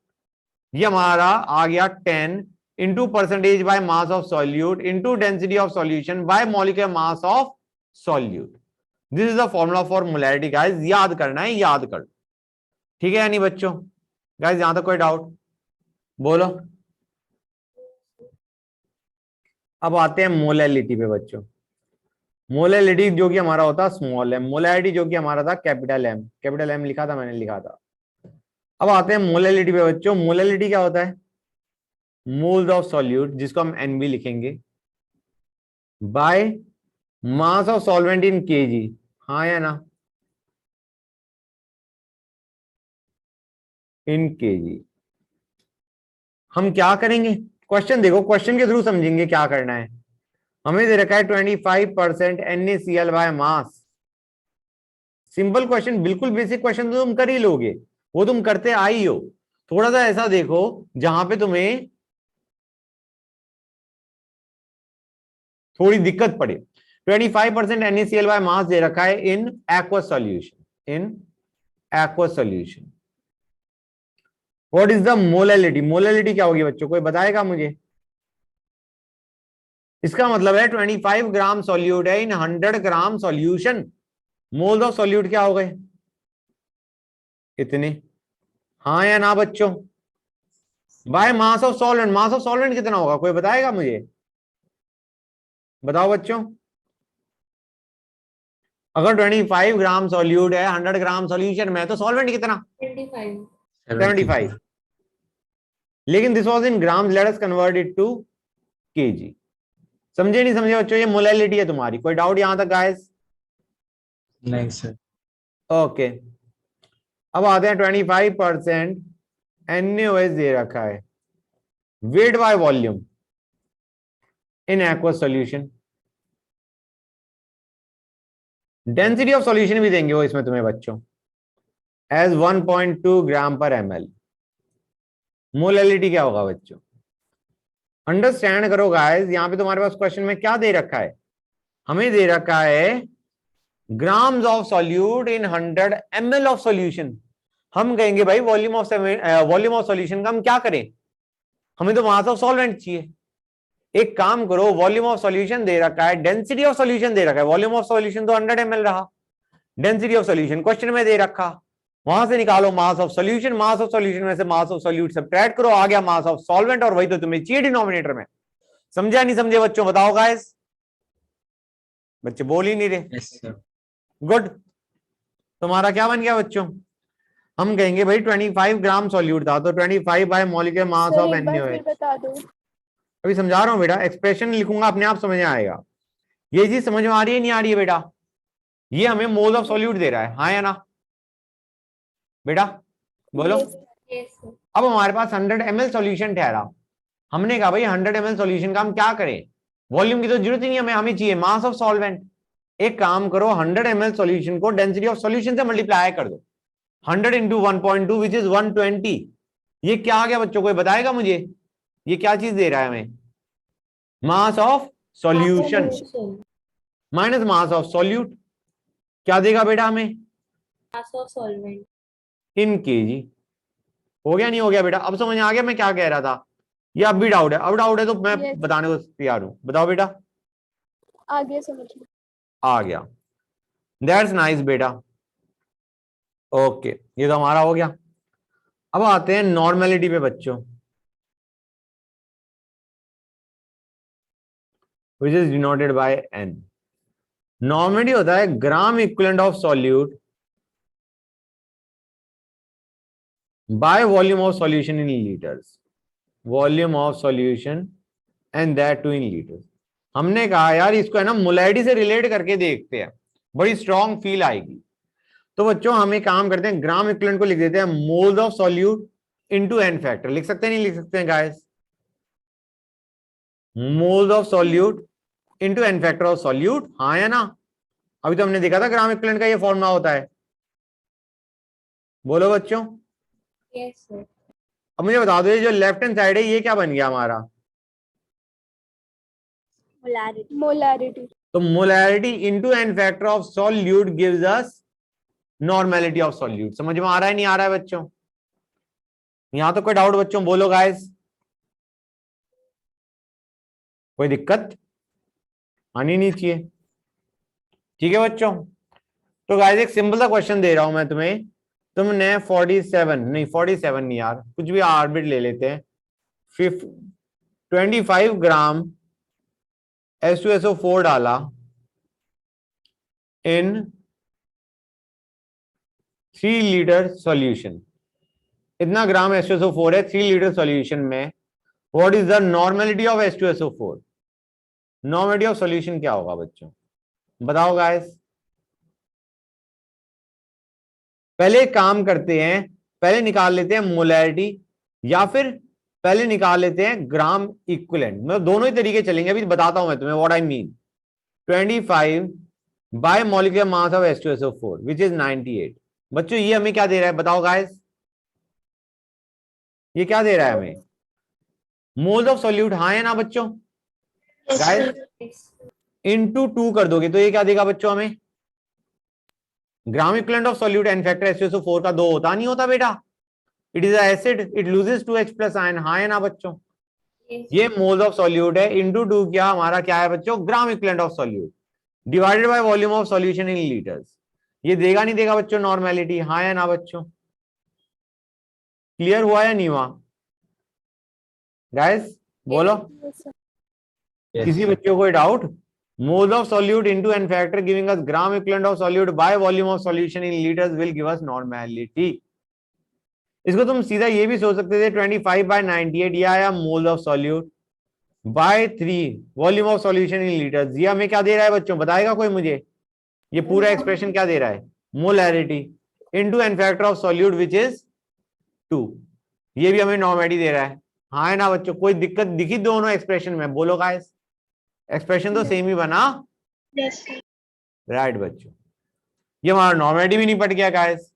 ये हमारा आ गया 10 into percentage by mass of solute into density of solution bye molecular mass of solute. This is the formula for molarity guys, याद करना है, याद कर। ठीक है या नहीं बच्चों? गाइस यहां तक कोई डाउट? बोलो। अब आते हैं मोलैलिटी पे बच्चों। मोलैलिटी जो कि हमारा होता है स्मॉल m, मोलैरिटी जो कि हमारा था कैपिटल M, कैपिटल M लिखा था मैंने, लिखा था। अब आते हैं मोलैलिटी पे बच्चों। मोलैलिटी क्या होता है? मोल्स ऑफ सॉल्यूट, जिसको हम NB लिखेंगे, bye mass of solvent in kg, हाँ या ना? इन kg। हम क्या करेंगे? क्वेश्चन देखो, क्वेश्चन के थ्रू समझेंगे क्या करना है। हमें दे रखा है 25% NaCl by mass. Simple question, बिल्कुल बेसिक क्वेश्चन तो तुम कर ही लोगे, वो तुम करते आई हो। थोड़ा सा ऐसा देखो जहां पे तुम्हें थोड़ी दिक्कत पड़े। 25% NaCl बाय मास दे रखा है इन aqueous solution, in aqueous solution. What is the molality? Molality क्या होगी बच्चों, कोई बताएगा मुझे? इसका मतलब है 25 ग्राम सॉल्यूट है इन 100 ग्राम सॉल्यूशन। मोल्स ऑफ सॉल्यूट क्या हो गए? इतने, हाँ या ना बच्चों? Bye mass of solvent, mass of solvent कितना होगा, कोई बताएगा मुझे? बताओ बच्चों। अगर 25 ग्राम सॉल्यूट है 100 ग्राम सॉल्यूशन में, तो सॉल्वेंट कितना? 25. 75। लेकिन this was in grams, let us convert it to KG. समझे नहीं समझे बच्चों? ये मोलैलिटी है तुम्हारी। कोई डाउट यहां तक गाइस? नहीं सर। ओके। अब आते हैं 25% NaOH दे रखा है, wait by volume in aqueous solution. Density of solution भी देंगे वो इसमें तुम्हें बच्चों, एज 1.2 ग्राम पर ml। मोलैलिटी क्या होगा बच्चों? अंडरस्टैंड करो गाइस, यहां पे तुम्हारे पास क्वेश्चन में क्या दे रखा है? हमें दे रखा है grams of solute in 100 ml of solution. हम कहेंगे भाई वॉल्यूम ऑफ सॉल्यूशन का हम क्या करें? हमें तो मास ऑफ सॉल्वेंट चाहिए। एक काम करो, वॉल्यूम ऑफ सॉल्यूशन दे रखा है, डेंसिटी ऑफ सॉल्यूशन दे रखा है। वॉल्यूम ऑफ सॉल्यूशन तो 100 ml रहा, डेंसिटी ऑफ सॉल्यूशन क्वेश्चन में दे रखा, वहां से निकालो मास of solution, mass of solution में से मास ऑफ सॉल्यूट सब्ट्रैक्ट करो, आ गया मास ऑफ सॉल्वेंट, और वही तो तुम्हें चाहिए डिनोमिनेटर में। समझा नहीं समझे बच्चों? बताओ गाइस। बच्चे बोल ही नहीं रहे। Yes sir. गुड। तुम्हारा क्या बन गया बच्चों? हम कहेंगे भाई 25 ग्राम सॉल्यूट था, तो 25 bye molecular mass sir of एक बार NaOH। फिर बता दो। अभी समझा रहा हूं बेटा, एक्सप्रेशन लिखूंगा अपने आप समझ में आएगा। ये चीज समझ में आ रही है नहीं आ रही है बेटा? ये हमें मोल ऑफ सॉल्यूट दे रहा है, हाँ या ना बेटा? बोलो। Yes. Yes, sir. अब हमारे पास 100 ml सॉल्यूशन ठहरा। हमने कहा भाई 100 ml सॉल्यूशन का हम क्या करें? वॉल्यूम की तो जरूरत ही नहीं हमें, हमें चाहिए मास ऑफ सॉल्वेंट। एक काम करो, 100 ml सॉल्यूशन को डेंसिटी ऑफ सॉल्यूशन से मल्टीप्लाई कर दो, 100 इंटू 1.2 विच इज 120। ये क्या आ गया बच्चों, कोई बताएगा मुझे? ये क्या चीज दे रहा है हमें? मास of solution Solution. Minus mass of solute, क्या देगा बेटा हमें? Mass of solvent. In KG. हो गया नहीं हो गया बेटा? अब समझ आ गया मैं क्या कह रहा था? ये अब भी डाउट है? अब डाउट है तो मैं Yes. बताने को तैयार हूं, बताओ बेटा। आगे समझ लो। आ गया, दैट्स नाइस बेटा। ओके, ये तो हमारा हो गया। अब आते हैं नॉर्मेलिटी पे बच्चों, which is denoted by N। Normality होता है gram equivalent of solute by volume of solution in litres, volume of solution and that too in litres. हमने कहा यार इसको है ना मोलैरिटी से रिलेट करके देखते हैं, बड़ी स्ट्रॉन्ग फील आएगी। तो बच्चों हम एक काम करते हैं, ग्राम इक्विवेलेंट को लिख देते हैं moles of solute into N factor. लिख सकते हैं नहीं लिख सकते हैं guys? Moles of solute into N factor of solute, हाँ या ना? अभी तो हमने देखा था ग्राम इक्विवेलेंट का ये फॉर्मूला होता है। बोलो बच्चों। Yes, sir. अब मुझे बता दो ये जो लेफ्ट हैंड साइड है ये क्या बन गया हमारा? Molarity. तो molarity into N factor of solute gives us normality of solute. समझ में आ रहा है नहीं आ रहा है बच्चों? यहां तो कोई डाउट बच्चों? बोलो गाइस, कोई दिक्कत आनी नहीं चाहिए। ठीक है बच्चों, तो गाइस एक सिंपल सा क्वेश्चन दे रहा हूं मैं तुम्हें। तुमने 47 नहीं यार, कुछ भी आर्बिट ले लेते हैं। 25 ग्राम H2SO4 डाला इन 3 लीटर सॉल्यूशन। इतना ग्राम H2SO4 है 3 लीटर सॉल्यूशन में। What is the normality of H2SO4? Normality of solution क्या होगा बच्चों, बताओ गाइस? पहले काम करते हैं, पहले निकाल लेते हैं मोलैरिटी, या फिर पहले निकाल लेते हैं ग्राम इक्विवेलेंट। मतलब दोनों ही तरीके चलेंगे, अभी बताता हूं मैं तुम्हें what I mean. 25 bye molecular mass of H2SO4 which is 98। बच्चों ये हमें क्या दे रहा है बताओ गाइस? ये क्या दे रहा है हमें? मोल्स ऑफ सॉल्यूट, हाँ या ना बच्चों? Guys Yes. इनटू 2 कर दोगे तो ये क्या देगा बच्चों हमें? Gram equivalent of solute n factor H2SO4 का 2 होता नहीं होता बेटा? It is acid, it loses 2H plus ion, हाँ या ना बच्चों? Yes. ये मोल्स ऑफ सॉल्यूट है, इनटू 2 क्या हमारा क्या है बच्चों? Gram equivalent of solute divided by volume of solution in litres. ये देगा नहीं देगा बच्चों नॉर्मेलिटी, हाँ या ना बच्चों? क्लियर हुआ या नहीं हुआ गाइस? बोलो। Yes, sir. Yes, किसी sir. बच्चों को doubt? Moles of solute into N factor giving us gram equivalent of solute by volume of solution in litres will give us normality. इसको तुम सीधा ये भी सोच सकते थे 25 बाय 98 ये आया moles of solute bye 3 volume of solution in litres. ये हमें क्या दे रहा है बच्चों, बताएगा कोई मुझे? ये पूरा एक्सप्रेशन क्या दे रहा है? Molarity into N factor of solute which is 2। ये भी हमें नॉर्मेलिटी दे रहा है, हाँ है ना बच्चों? कोई दिक्कत दिखी दोनों एक्सप्रेशन में? बोलो गाइस, एक्सप्रेशन तो सेम ही बना। Yes, sir. राइट बच्चों, ये हमारा नॉर्मेलिटी भी निपट गया गाइस।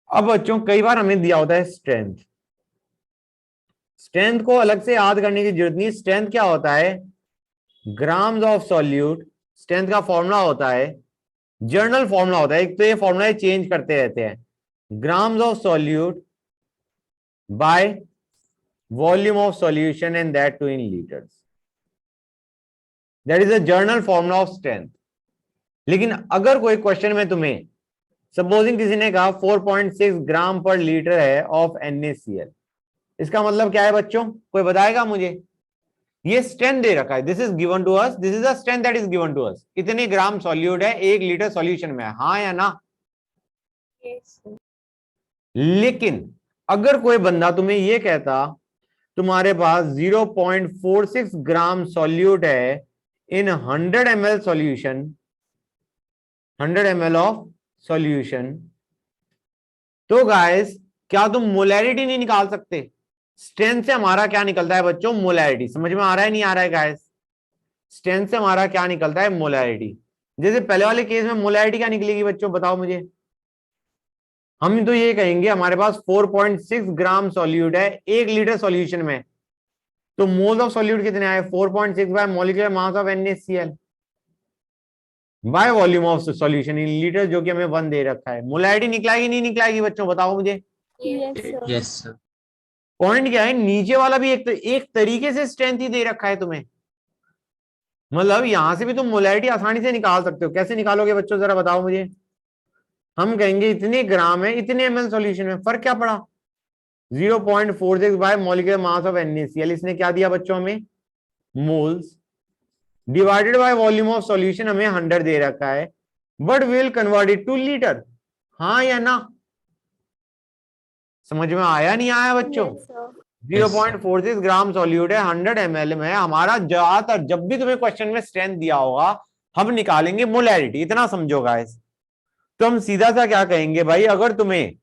अब बच्चों कई बार हमें दिया होता है स्ट्रेंथ। स्ट्रेंथ को अलग से याद करने की जरूरत नहीं। स्ट्रेंथ क्या होता है? Grams of solute. स्ट्रेंथ का फॉर्मूला होता है, जर्नल फॉर्मूला होता है, एक तो ये फॉर्मूला चेंज करते रहते हैं। Grams of solute by volume of solution and that too in litres. That is a general formula of strength. लेकिन अगर कोई क्वेश्चन में तुम्हें सपोजिंग किसी ने कहा 4.6 ग्राम पर लीटर है ऑफ NaCl, इसका मतलब क्या है बच्चों? कोई बताएगा मुझे? ये स्ट्रेंथ दे रखा है, this is given to us, this is the strength that is given to us. इतने ग्राम सॉल्यूट है 1 लीटर सॉल्यूशन में, हाँ या ना? Yes, sir. लेकिन अगर कोई बंदा तुम्हें ये कहता तुम्हारे पास 0.46 ग्राम सॉल्यूट है इन 100 ml solution, 100 ml of solution, तो गाइस क्या तुम मोलैरिटी नहीं निकाल सकते? स्ट्रेंथ से हमारा क्या निकलता है बच्चों? मोलैरिटी। समझ में आ रहा है नहीं आ रहा है गाइस? स्ट्रेंथ से हमारा क्या निकलता है? मोलैरिटी। जैसे पहले वाले केस में मोलैरिटी क्या निकलेगी बच्चों, बताओ मुझे? हम तो ये कहेंगे हमारे पास 4.6 ग्राम सॉल्यूट है 1 लीटर सॉल्यूशन में, तो मोल्स ऑफ सॉल्यूट कितने आए? 4.6 bye molecular mass of NaCl bye volume of solution in litre, जो कि हमें 1 दे रखा है। मोलैरिटी निकलाएगी नहीं निकलाएगी बच्चों, बताओ मुझे? Yes, sir. Yes, sir. Point क्या है, नीचे वाला भी एक तरीके से स्ट्रेंथ ही दे रखा है तुम्हें। मतलब यहां से भी तुम मोलैरिटी आसानी से निकाल सकते हो। कैसे निकालोगे बच्चों जरा बताओ मुझे? हम कहेंगे इतने ग्राम है इतने ml सॉल्यूशन में, फर्क क्या पड़ा? 0.46 bye molecular mass of NaCl, इसने क्या दिया बच्चों हमें? Moles divided by volume of solution हमें 100 दे रखा है, but will convert it to litre, हाँ या ना? समझ में आया नहीं आया बच्चों? Yes, sir. 0.46 ग्राम सॉल्यूट है 100 ml में। हमारा ज्यादातर जब भी तुम्हें क्वेश्चन में स्ट्रेंथ दिया होगा हम निकालेंगे मोलैरिटी, इतना समझो गाइस। तो हम सीधा सा क्या कहेंगे भाई, अगर तुम्हें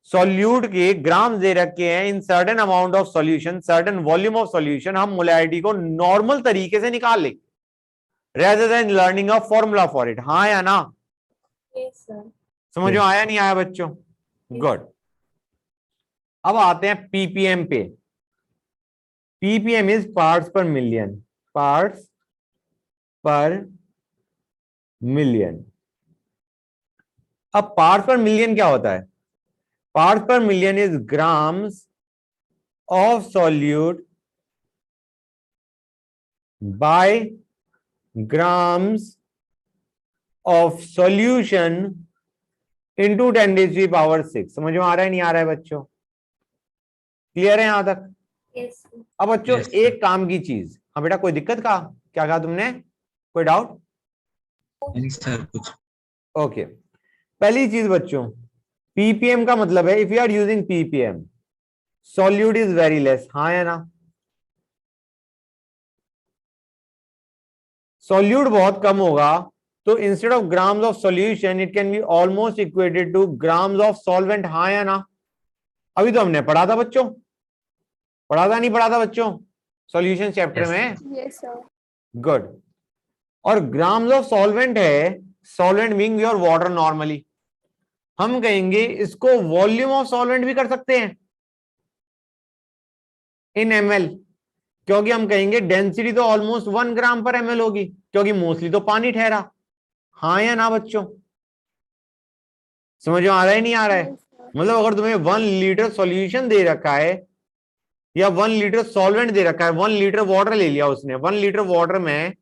सॉल्यूट के ग्राम दे रखे हैं in certain amount of solution, certain volume of solution, हम मोलैरिटी को नॉर्मल तरीके से निकाल लेंगे rather than learning a formula for it. हाँ या ना? Yes, sir. समझ में आया नहीं आया बच्चों? गुड। अब आते हैं पीपीएम पे। पीपीएम इज पार्ट्स पर मिलियन, पार्ट्स पर मिलियन। अब पार्ट्स पर मिलियन क्या होता है? पार्ट्स पर million is grams of solute bye grams of solution into 10⁻⁶। समझ में आ रहा है नहीं आ रहा है बच्चों? क्लियर है यहां तक? Yes, sir. अब बच्चों Yes, sir. एक काम की चीज, हाँ बेटा कोई दिक्कत कहा, क्या कहा तुमने, कोई डाउट? नहीं सर कुछ। ओके पहली चीज बच्चों, पीपीएम का मतलब है if you are using ppm solute is very less. हाँ या ना? सॉल्यूट बहुत कम होगा तो instead of grams of solution it can be almost equated to grams of solvent. हाँ या ना? अभी तो हमने पढ़ा था बच्चों, पढ़ा था नहीं पढ़ा था बच्चों सॉल्यूशन चैप्टर Yes, में? Yes, sir. गुड। और ग्राम्स ऑफ सॉल्वेंट है, solvent being your water normally, हम कहेंगे इसको वॉल्यूम ऑफ सॉल्वेंट भी कर सकते हैं इन एमएल, क्योंकि हम कहेंगे डेंसिटी तो ऑलमोस्ट 1 ग्राम पर एमएल होगी क्योंकि मोस्टली तो पानी ठहरा। हाँ या ना बच्चों? समझ में आ रहा है नहीं आ रहा है? Yes, sir. मतलब अगर तुम्हें 1 लीटर सॉल्यूशन दे रखा है या 1 लीटर सॉल्वेंट दे रखा है, 1 लीटर वाटर ले लिया उसने, 1 लीटर वाटर में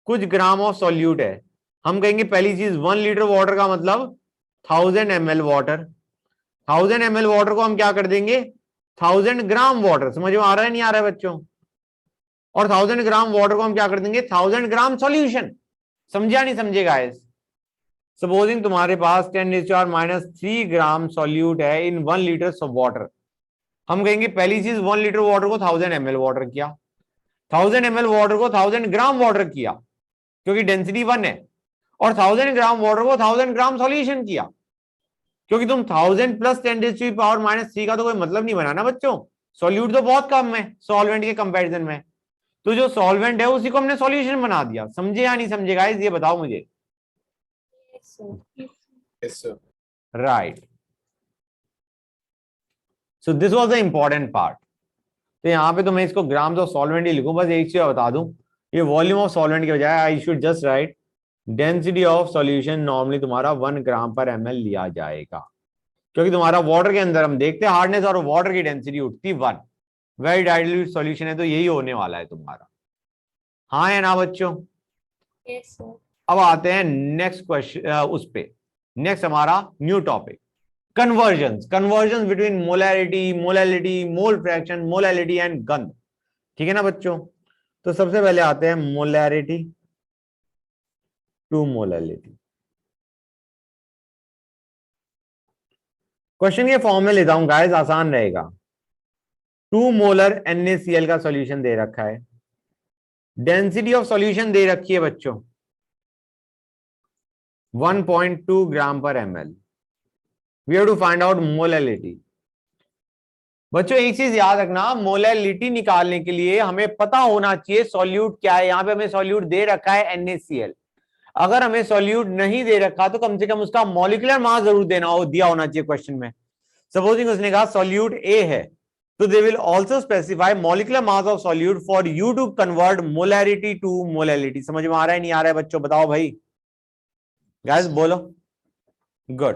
कुछ ग्राम ऑफ सॉल्यूट है, हम कहेंगे पहली चीज 1 लीटर वाटर का मतलब 1000 ml वाटर, 1000 ml वाटर को हम क्या कर देंगे 1000 ग्राम वाटर। समझ में आ रहा है नहीं आ रहा है बच्चों? और 1000 ग्राम वाटर को हम क्या कर देंगे 1000 ग्राम सॉल्यूशन। समझा नहीं समझे गाइस? सपोजिंग तुम्हारे पास 10⁻³ ग्राम सॉल्यूट है इन 1 लीटर ऑफ वाटर, हम कहेंगे पहली चीज 1 लीटर वाटर को 1000 ml वाटर किया, 1000 ml वाटर को 1000 ग्राम वाटर किया क्योंकि डेंसिटी 1 है, और 1000 ग्राम वाटर को 1000 ग्राम सॉल्यूशन किया क्योंकि तुम 1000 + 10⁻³ का तो कोई मतलब नहीं बना ना बच्चों, सॉल्यूट तो बहुत कम है सॉल्वेंट के कंपैरिजन में, तो जो सॉल्वेंट है उसी को हमने सॉल्यूशन बना दिया। समझे या नहीं समझे गाइस? ये बताओ मुझे। Yes, sir. Yes, sir. Right, so this was the important part. तो यहाँ पे तो मैं इसको ग्राम्स ऑफ सॉल्वेंट ही लिखूं, बस एक चीज बता दूं, ये वॉल्यूम ऑफ सॉल्वेंट के बजाय I should just right density of solution, normally तुम्हारा 1 ग्राम पर ml लिया जाएगा क्योंकि तुम्हारा वाटर के अंदर हम देखते हैं हार्डनेस और वाटर की डेंसिटी उठती 1, वेरी डाइल्यूट सॉल्यूशन है तो यही होने वाला है तुम्हारा। हाँ या ना बच्चों? Yes, sir. अब आते हैं नेक्स्ट क्वेश्चन, उस पे नेक्स्ट हमारा new topic conversion between molarity, molality, mole fraction, molality and गंध। ठीक है ना बच्चों? तो सबसे पहले आते हैं मोलैरिटी टू मोलैलिटी। क्वेश्चन के फॉर्म में लेता हूं गाइस, आसान रहेगा। 2 मोलर NaCl का सॉल्यूशन दे रखा है, डेंसिटी ऑफ सॉल्यूशन दे रखी है बच्चों 1.2 ग्राम पर ml, we have to find out molality. बच्चों एक चीज याद रखना, मोलैलिटी निकालने के लिए हमें पता होना चाहिए सॉल्यूट क्या है। यहां पे हमें सॉल्यूट दे रखा है NaCl, अगर हमें सॉल्यूट नहीं दे रखा तो कम से कम उसका मॉलिक्यूलर मास जरूर दिया होना चाहिए क्वेश्चन में। सपोजिंग उसने कहा सॉल्यूट A है तो they will also specify molecular mass of solute for you to convert molarity to molality. समझ में आ रहा है नहीं आ रहा है बच्चों? बताओ भाई गाइस बोलो। गुड।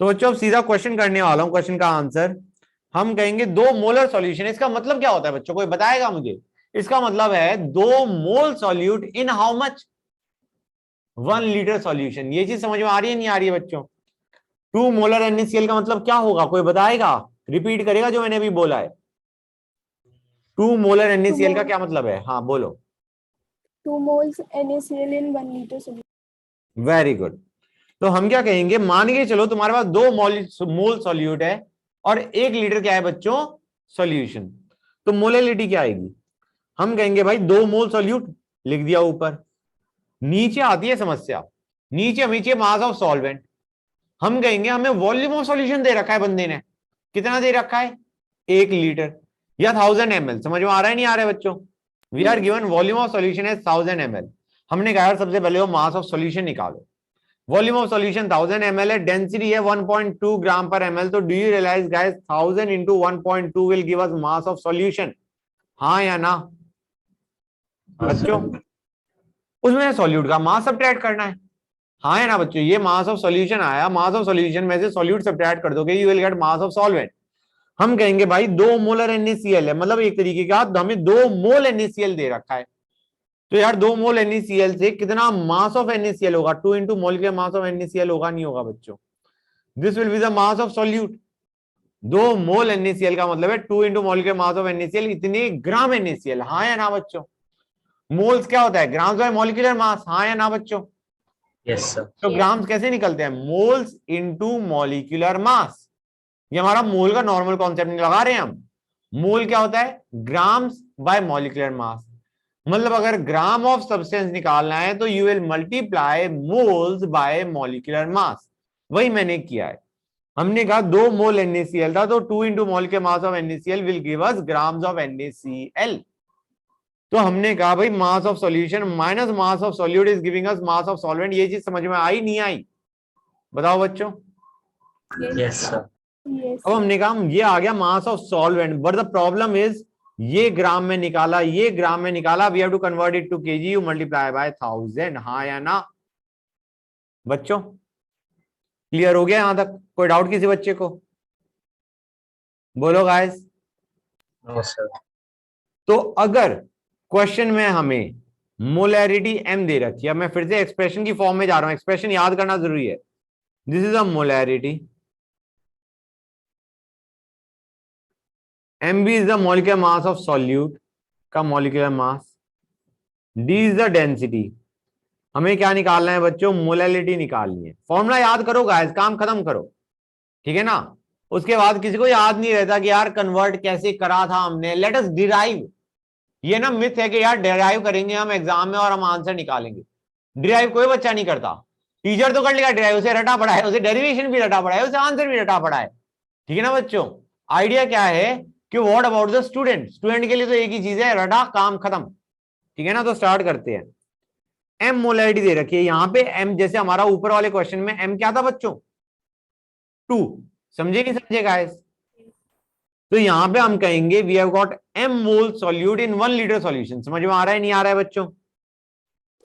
तो बच्चों अब सीधा क्वेश्चन करने वाला हूं, क्वेश्चन का आंसर हम कहेंगे 2 मोलर सॉल्यूशन। इसका मतलब क्या होता है बच्चों, कोई बताएगा मुझे? इसका मतलब है 2 mole solute in how much 1 litre solution. ये चीज समझ में आ रही है नहीं आ रही है बच्चों? 2 मोलर NaCl का मतलब क्या होगा, कोई बताएगा? रिपीट करेगा जो मैंने अभी बोला है। 2 मोलर NaCl का क्या मतलब है? हाँ बोलो। 2 moles NaCl in 1 liter solution. Very good. तो हम क्या कहेंगे, मान के चलो तुम्हारे पास 2 मोल सॉल्यूट है और 1 लीटर क्या है बच्चों, सॉल्यूशन। तो मोलैलिटी क्या आएगी, हम कहेंगे भाई 2 मोल सॉल्यूट, लिख दिया ऊपर। नीचे आती है समस्या, नीचे हमें चाहिए मास ऑफ सॉल्वेंट। हम कहेंगे हमें वॉल्यूम ऑफ सॉल्यूशन दे रखा है बंदे ने, कितना दे रखा है, 1 लीटर या 1000 ml। समझ में आ रहा है नहीं आ रहा है बच्चों, we are given volume of solution है 1000 ml। हमने कहा यार सबसे पहले वो मास ऑफ सॉल्यूशन निकालो। वॉल्यूम ऑफ सॉल्यूशन 1000 ml है, डेंसिटी है 1.2 ग्राम पर ml। तो do you realise guys 1000 into 1.2 will give us mass of solution, हाँ या ना बच्चों। उसमें सॉल्यूट का मास सब्ट्रैक्ट करना है, हाँ है ना बच्चों। ये मास ऑफ सॉल्यूशन आया, मास ऑफ सॉल्यूशन में से सॉल्यूट सब्ट्रैक्ट कर दोगे, you will get mass of solvent. हम कहेंगे भाई 2 मोलर NaCl है, मतलब एक तरीके का हमें 2 मोल NaCl दे रखा है। तो यार 2 मोल NaCl से कितना मास ऑफ NaCl होगा, 2 इंटू मोल के मास ऑफ NaCl होगा, नहीं होगा बच्चों। This will be the mass of solute. 2 mole NaCl का मतलब है 2 इंटू मोल के मास ऑफ NaCl, इतने ग्राम NaCl, हाँ या ना बच्चों। मोल्स क्या होता है, ग्राम्स बाय मॉलिक्यूलर मास, हाँ या ना बच्चों। Yes sir. तो ग्राम्स कैसे निकलते हैं, मोल्स इंटू मॉलिक्यूलर मास। ये हमारा मोल का नॉर्मल कॉन्सेप्ट नहीं लगा रहे हैं हम। मोल क्या होता है, ग्राम्स बाय मॉलिक्यूलर मास। मतलब अगर ग्राम ऑफ सब्सटेंस निकालना है तो you will multiply moles bye molecular मास। वही मैंने किया है। हमने कहा 2 मोल NaCl था, तो 2 इंटू मोल के mass of NaCl will give us grams of NaCl। तो हमने कहा भाई mass of solution minus mass of solute is giving us mass of solvent. ये चीज समझ में आई नहीं आई, बताओ बच्चों। Yes sir. Yes. अब हमने कहा ये आ गया mass of solvent, but the problem is ये ग्राम में निकाला, ये ग्राम में निकाला, we have to convert it to KG, you multiply bye 1000, हाँ या ना बच्चों। क्लियर हो गया यहां तक, कोई डाउट किसी बच्चे को, बोलो गाइस। No sir. तो अगर क्वेश्चन में हमें मोलैरिटी m दे रखी है, मैं फिर से एक्सप्रेशन की फॉर्म में जा रहा हूं, एक्सप्रेशन याद करना जरूरी है। This is a molarity, mb is the molecular mass of solute का molecular mass, d is the density. हमें क्या निकालना है बच्चों, मोलैलिटी निकालनी है। फॉर्मूला याद करो गाइस, काम खत्म करो, ठीक है ना। उसके बाद किसी को याद नहीं रहता कि यार कन्वर्ट कैसे करा था हमने, लेट अस डिराइव। ये ना मिथ है कि यार डिराइव करेंगे हम एग्जाम में और हम आंसर निकालेंगे। डिराइव कोई बच्चा नहीं करता, टीचर तो कर लेगा डिराइव, उसे रटा पड़ा है, उसे डेरिवेशन भी रटा पड़ा है, उसे आंसर भी रटा पड़ा है, ठीक है ना बच्चों। आइडिया क्या है कि what about the student, student के लिए तो एक ही चीज है, रटा काम खत्म, ठीक है ना। तो स्टार्ट करते हैं। m मोलैरिटी दे रखी है यहां पे, m जैसे हमारा ऊपर वाले क्वेश्चन में m क्या था बच्चों, 2। समझे नहीं समझे गाइस। तो यहां पे हम कहेंगे we have got m mole solute in 1 litre solution. समझ में आ रहा है नहीं आ रहा है बच्चों।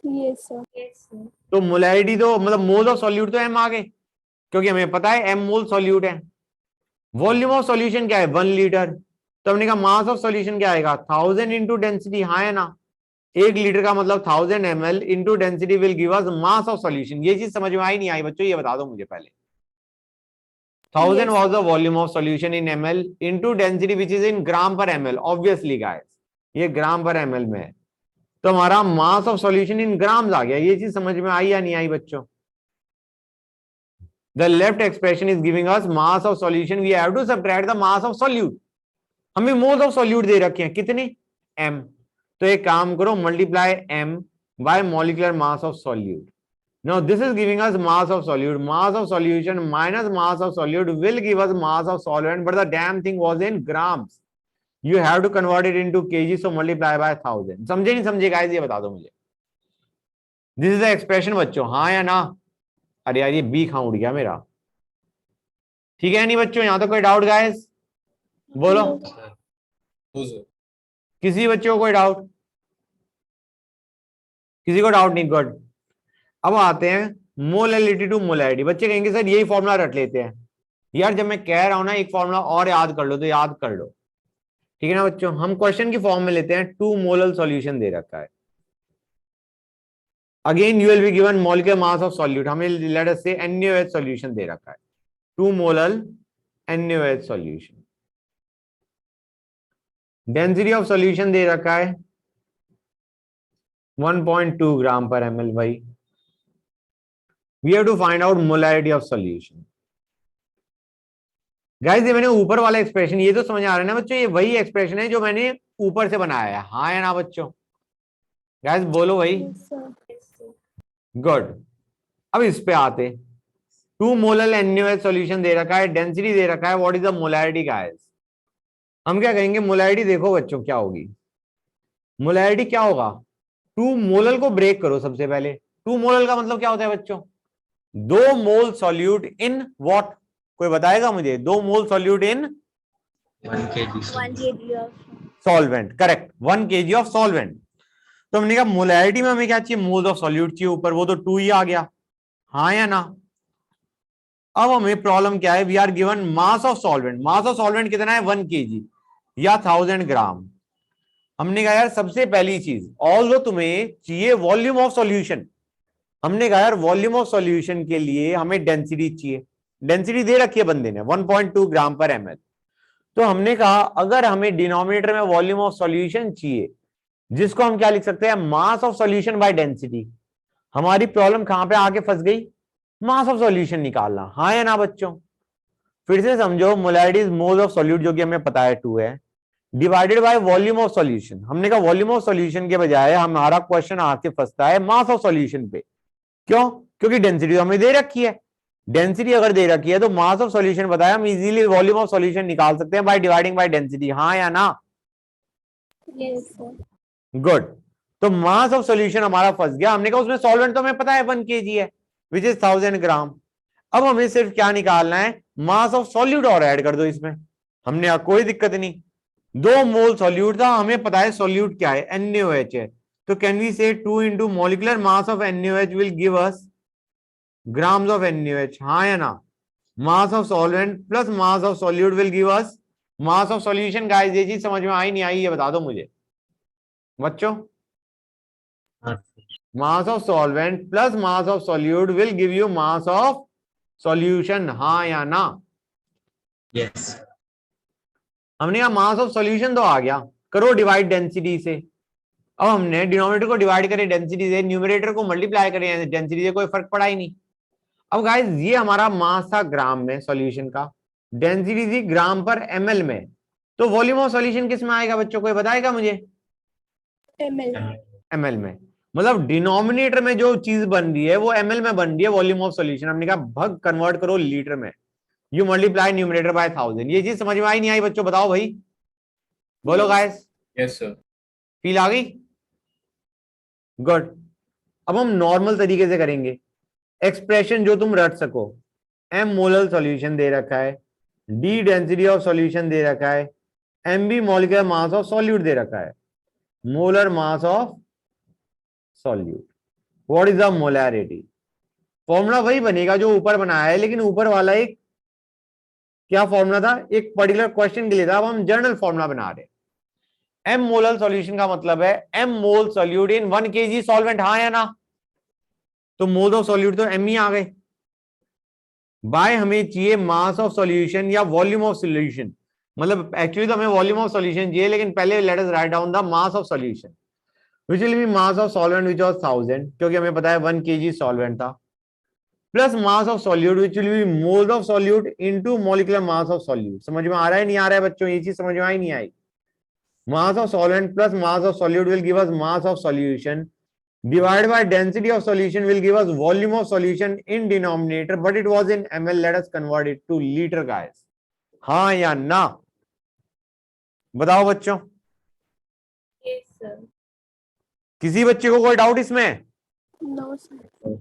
Yes, sir. Yes, sir. तो मोलैरिटी तो मतलब मोल ऑफ सॉल्यूट तो m आ गए, क्योंकि हमें पता है m मोल सॉल्यूट है। वॉल्यूम ऑफ सॉल्यूशन क्या है, 1 लीटर। तो हमने कहा मास ऑफ सॉल्यूशन क्या आएगा, 1000 इंटू डेंसिटी, हाँ है ना। 1 लीटर का मतलब 1000 ml into density will give us mass of solution. ये चीज समझ में आई नहीं आई बच्चों, ये बता दो मुझे पहले। 1000 was the volume of solution in ml into density which is in gram per ml, obviously guys ये ग्राम पर ml में है। तो हमारा mass of solution in grams आ गया। ये चीज समझ में आई या नहीं आई बच्चों। The left expression is giving us mass of solution, we have to subtract the mass of solute। हमें मोल्स ऑफ सॉल्यूट दे रखे हैं कितने, m। तो एक काम करो, multiply m by molecular mass of solute। Now this is giving us mass of solute. Mass of solution minus mass of solute will give us mass of solvent, but the damn thing was in grams. You have to convert it into kg, so multiply by 1000। समझे नहीं समझे guys, ये बता दो मुझे। This is the expression बच्चों, हाँ या ना। अरे यार ये बी कहां उड़ गया मेरा, ठीक है नहीं बच्चों, यहां तो कोई डाउट गाइस, बोलो। किसी बच्चों को कोई डाउट, किसी को डाउट नहीं, गुड। अब आते हैं मोलैलिटी टू मोलैरिटी। बच्चे कहेंगे सर यही फॉर्मूला रट लेते हैं। यार जब मैं कह रहा हूं ना एक फॉर्मूला और याद कर लो तो याद कर लो, ठीक है ना बच्चों। हम क्वेश्चन की फॉर्म में लेते हैं, 2 मोलर सॉल्यूशन दे रखा है। Again you will be given molecular mass of solute, हमें let us say NaOH solution दे रखा है, 2 molar NaOH solution. Density of solution दे रखा है 1.2 ग्राम पर ml भाई। We have to find out molarity of solution। Guys ये मैंने ऊपर वाला एक्सप्रेशन, ये तो समझ आ रहा है ना बच्चों, ये वही एक्सप्रेशन है जो मैंने ऊपर से बनाया है, हाँ या ना बच्चों? गाइस बोलो भाई। Yes, sir. Yes, sir. Good. अब इस पे आते, 2 मोलर NaOH सॉल्यूशन दे रखा है, डेंसिटी दे रखा है, what is the molarity guys? हम क्या करेंगे, मोलैरिटी देखो बच्चों क्या होगी, मोलैरिटी क्या होगा, 2 मोलर को ब्रेक करो सबसे पहले। 2 मोलर का मतलब क्या होता है बच्चों? 2 मोल सॉल्यूट इन व्हाट, कोई बताएगा मुझे? 2 mole solute in 1 kg. 1 kg of solvent, correct, 1 kg of solvent. तो हमने कहा मोलैरिटी में हमें क्या चाहिए, मोल्स ऑफ सॉल्यूट चाहिए ऊपर, वो तो 2 ही आ गया, हाँ या ना? अब हमें प्रॉब्लम क्या है, we are given mass of solvent, mass of solvent कितना है, 1 kg या 1000 ग्राम। हमने कहा यार सबसे पहली चीज, ऑल्दो तुम्हें चाहिए वॉल्यूम ऑफ सॉल्यूशन, हमने कहा यार वॉल्यूम ऑफ सॉल्यूशन के लिए हमें डेंसिटी चाहिए, डेंसिटी दे रखी है बंदे ने 1.2 ग्राम पर ml। तो हमने कहा अगर हमें डिनोमिनेटर में वॉल्यूम ऑफ सॉल्यूशन चाहिए, जिसको हम क्या लिख सकते हैं, मास ऑफ सॉल्यूशन बाय डेंसिटी। हमारी प्रॉब्लम कहां पे आके फंस गई, मास ऑफ सॉल्यूशन निकालना, हाँ या ना बच्चों? फिर से समझो, molarity is mole of solute, जो कि हमें पता है 2 है, divided by volume of solution. हमने कहा वॉल्यूम ऑफ सॉल्यूशन के बजाय हमारा क्वेश्चन आके फंसता है मास ऑफ सॉल्यूशन पे, क्यों? क्योंकि डेंसिटी तो हमें दे रखी है, डेंसिटी अगर दे रखी है तो मास ऑफ सॉल्यूशन बताया, हम इजीली वॉल्यूम ऑफ सॉल्यूशन निकाल सकते हैं बाय डिवाइडिंग बाय डेंसिटी, हाँ या ना? Yes, sir. गुड। तो मास ऑफ सॉल्यूशन हमारा फंस गया, हमने कहा उसमें सॉल्वेंट तो हमें पता है 1 kg है, विच इज 1000 ग्राम। अब हमें सिर्फ क्या निकालना है, मास ऑफ सॉल्यूट, और ऐड कर दो इसमें, हमने कहा कोई दिक्कत नहीं, 2 मोल सॉल्यूट था, हमें पता है सॉल्यूट क्या है, NaOH है, तो कैन वी से 2 into molecular mass of NaOH will give us grams of NaOH, हाँ या ना? मास of solvent plus mass of solute will give us mass of solution. Guys ये चीज समझ में आई नहीं आई, ये बता दो मुझे बच्चों। हाँ, मास of solvent plus mass of solute will give you mass of solution, हाँ या ना? yes. हमने कहा मास ऑफ सॉल्यूशन तो आ गया, करो डिवाइड डेंसिटी से। अब हमने डिनोमिनेटर को डिवाइड करें डेंसिटी से, न्यूमरेटर को मल्टीप्लाई करें डेंसिटी से, कोई फर्क पड़ा ही नहीं। अब गाइस ये हमारा मास था ग्राम में सॉल्यूशन का, डेंसिटी थी ग्राम पर ml में, तो वॉल्यूम ऑफ सॉल्यूशन किस में आएगा बच्चों, कोई बताएगा मुझे? ml. ml में, मतलब डिनोमिनेटर में जो चीज बन रही है वो ml में बन रही है, वॉल्यूम ऑफ सॉल्यूशन। हमने कहा भग कन्वर्ट करो लीटर में, यू मल्टीप्लाई न्यूमरेटर बाय 1000। ये चीज समझ में आई नहीं आई बच्चों, बताओ भाई, बोलो गाइस। Yes sir. फील आ गई? गुड। अब हम नॉर्मल तरीके से करेंगे, एक्सप्रेशन जो तुम रट सको, m मोलर सॉल्यूशन दे रखा है, d डेंसिटी ऑफ सॉल्यूशन दे रखा है, mb molecular mass of solute दे रखा है, molar mass of solute, what is the molarity? Formula वही बनेगा जो ऊपर बनाया है, लेकिन ऊपर वाला एक क्या फॉर्मूला था, एक पर्टिकुलर क्वेश्चन के लिए था, अब हम जनरल फॉर्मूला बना रहे हैं। m मोलर सॉल्यूशन का मतलब है m mole solute in 1 kg solvent, हाँ या ना? तो मोल ऑफ सॉल्यूट तो m ही आ गए, बाय हमें चाहिए मास ऑफ सॉल्यूशन या वॉल्यूम ऑफ सॉल्यूशन, मतलब एक्चुअली तो हमें वॉल्यूम ऑफ सॉल्यूशन चाहिए, लेकिन पहले let us write down the mass of solution, which will be mass of solvent which was 1000, क्योंकि हमें पता है 1 kg सॉल्वेंट था, plus mass of solute which will be mole of solute into molecular mass of solute. समझ में आ रहा है नहीं आ रहा है बच्चों, ये चीज समझ में आई नहीं आई? Mass of solvent plus mass of solute will give us mass of solution, divided by density of solution will give us volume of solution in denominator, but it was in ml. Let us convert it to liter guys, हाँ या ना? बताओ बच्चों, Yes, sir. किसी बच्चे को कोई doubt इसमें? No, sir.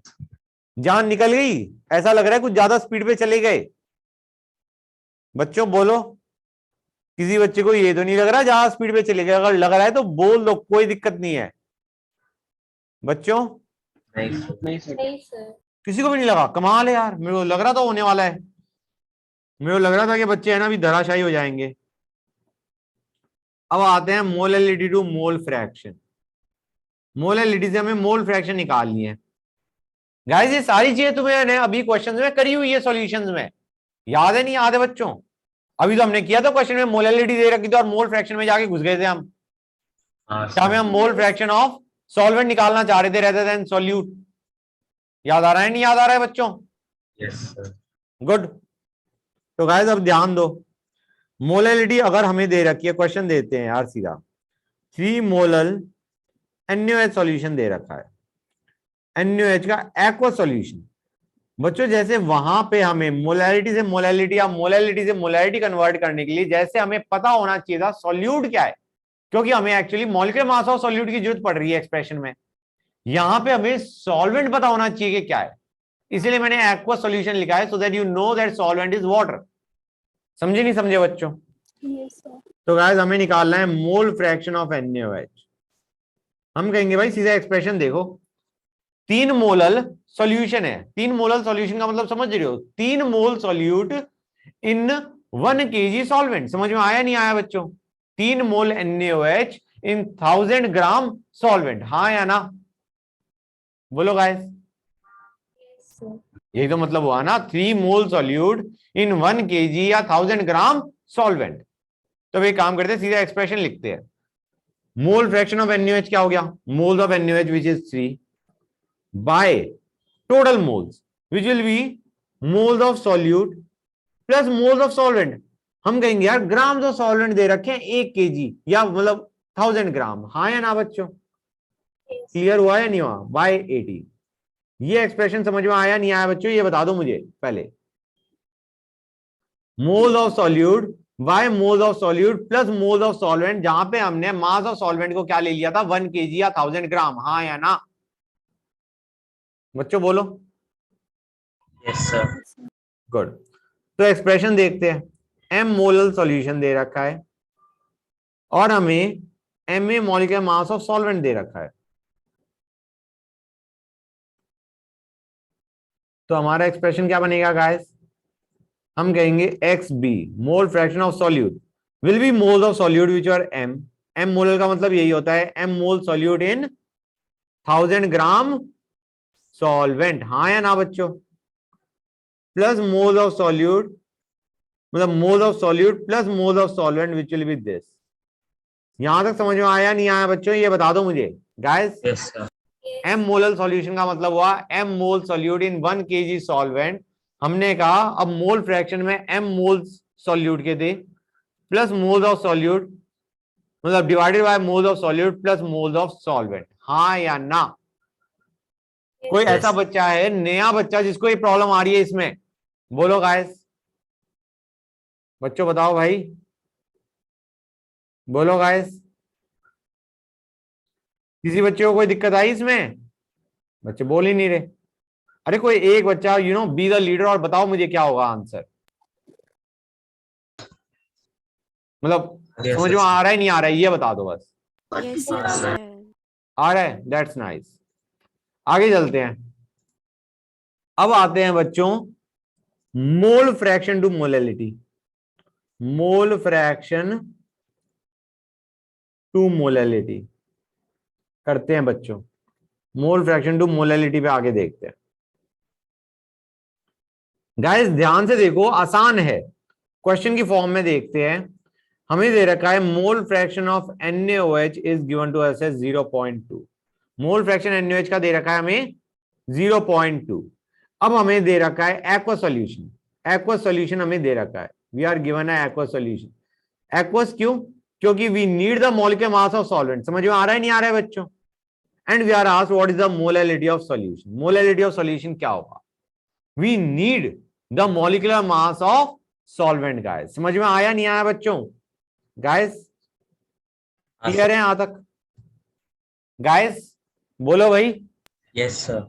जान निकल गई, ऐसा लग रहा है कुछ ज्यादा स्पीड पे चले गए बच्चों, बोलो। किसी बच्चे को ये तो नहीं लग रहा ज्यादा स्पीड पे चले गए? अगर लग रहा है तो बोल दो, कोई दिक्कत नहीं है बच्चों। नहीं सर। नहीं sir. किसी को भी नहीं लगा? कमाल है यार, मेरे को लग रहा था होने वाला है, मेरे को लग रहा था कि बच्चे है ना भी धराशायी हो जाएंगे। अब आते हैं molality to mole fraction. Molality से हमें मोल फ्रैक्शन निकालनी है। गाइस ये सारी चीजें तुम्हें अभी क्वेश्चन में करी हुई है, सॉल्यूशंस में, याद है नहीं याद है बच्चों? अभी तो हमने किया था क्वेश्चन में, मोलैलिटी दे रखी थी और मोल फ्रैक्शन में जाके घुस गए थे हम, क्या में हम मोल फ्रैक्शन ऑफ सॉल्वेंट निकालना चाह रहे थे रेदर देन सॉल्यूट। याद आ रहा है नहीं याद आ रहा है बच्चों? Yes sir. गुड। तो गाइस अब ध्यान दो, मोलैलिटी अगर हमें दे रखी है, क्वेश्चन देते हैं यार सीधा, 3 मोलल NaOH सॉल्यूशन दे रखा है, NaOH का एक्वा सॉल्यूशन। बच्चों जैसे वहां पे हमें मोलैलिटी से मोलैलिटी या मोलैलिटी से मोलैलिटी कन्वर्ट करने के लिए जैसे हमें पता होना चाहिए था सॉल्यूट क्या है, क्योंकि हमें actually molecular mass of solute की जरूरत पड़ रही है एक्सप्रेशन में, यहां पे हमें सॉल्वेंट पता होना चाहिए कि क्या है, इसलिए मैंने एक्वा सॉल्यूशन लिखा है, so that you know that solvent is water. समझे नहीं समझे बच्चों? Yes, sir. तो गाइस हमें निकालना है मोल फ्रैक्शन ऑफ NaOH। हम कहेंगे भाई सीधा एक्सप्रेशन देखो, 3 मोलल सॉल्यूशन है, 3 मोलल सॉल्यूशन का मतलब समझ रहे हो, 3 मोल सॉल्यूट इन 1 kg सॉल्वेंट। समझ में आया नहीं आया बच्चों? 3 मोल NaOH इन 1000 ग्राम सॉल्वेंट, हाँ या ना? बोलो गाइस। Yes, sir. यही तो मतलब हुआ ना, 3 मोल सॉल्यूट इन 1 kg या 1000 ग्राम सॉल्वेंट। तो एक काम करते हैं, सीधा एक्सप्रेशन लिखते हैं, मोल फ्रैक्शन ऑफ NaOH क्या हो गया, moles of NaOH which is 3 by total moles which will be moles of solute plus moles of solvent। हम कहेंगे यार ग्राम जो सॉल्वेंट दे रखे हैं 1 kg या मतलब 1000 ग्राम, हाँ या ना बच्चों? Yes. क्लियर हुआ या नहीं हुआ? बाय 80। ये एक्सप्रेशन समझ में आया नहीं आया बच्चों, ये बता दो मुझे पहले। Moles of solute bye moles of solute plus moles of solvent, जहां पे हमने मास ऑफ सॉल्वेंट को क्या ले लिया था, 1 kg या 1000 ग्राम, हाँ या ना बच्चों? बोलो। Yes, sir. Yes, sir. Good. तो एक्सप्रेशन देखते हैं, M मोलल सॉल्यूशन दे रखा है और हमें Ma molecular mass of solvent दे रखा है, तो हमारा एक्सप्रेशन क्या बनेगा गाइस? हम कहेंगे XB mole fraction of solute will be moles of solute which are M molal का मतलब यही होता है M mole solute in 1000 gram solvent, हाँ या ना बच्चों? प्लस मोल ऑफ सॉल्यूट, मतलब mole of solute plus mole of solvent which will be this. यहां तक समझ में आया नहीं आया बच्चों, ये बता दो मुझे guys. Yes, sir. M molal solution का मतलब हुआ M mole solute in 1 kg solvent. हमने कहा अब मोल फ्रैक्शन में M मोल्स सॉल्यूट के थे प्लस मोल्स ऑफ सॉल्यूट, मतलब divided by moles of solute plus moles of solvent, हाँ या ना? कोई Yes. ऐसा बच्चा है नया बच्चा जिसको ये प्रॉब्लम आ रही है इसमें? बोलो गाइस, बच्चों बताओ भाई, बोलो गाइस। किसी बच्चे को कोई दिक्कत आई इसमें? बच्चे बोल ही नहीं रहे। अरे कोई एक बच्चा बी द लीडर और बताओ मुझे क्या होगा आंसर, मतलब Yes, समझ में sir. आ रहा है नहीं आ रहा है, ये बता दो बस। Yes, sir. Yes, sir. आ रहा है, दैट्स नाइस। आगे चलते हैं, अब आते हैं बच्चों mole fraction to molality, mole fraction to molality करते हैं बच्चों, मोल फ्रैक्शन टू मोलैलिटी पे आगे देखते हैं। गाइस ध्यान से देखो, आसान है, क्वेश्चन की फॉर्म में देखते हैं। हमें दे रखा है mole fraction of NaOH is given to us as 0.2। Mole fraction NaOH का दे रखा है हमें 0.2। अब हमें दे रखा है एक्वा सॉल्यूशन, एक्वा सॉल्यूशन हमें दे रखा है, वी आर गिवन है एक्वा सॉल्यूशन। एक्वस क्यों? क्योंकि we need the molecular mass of solvent. समझ में आ रहा है नहीं आ रहा है बच्चों? And we are asked what is the molality of solution. Molality of solution क्या होगा? We need the molecular mass of solvent. Guys समझ में आया नहीं आया बच्चों? गाइस क्लियर है यहां तक? गाइस बोलो भाई। Yes, sir.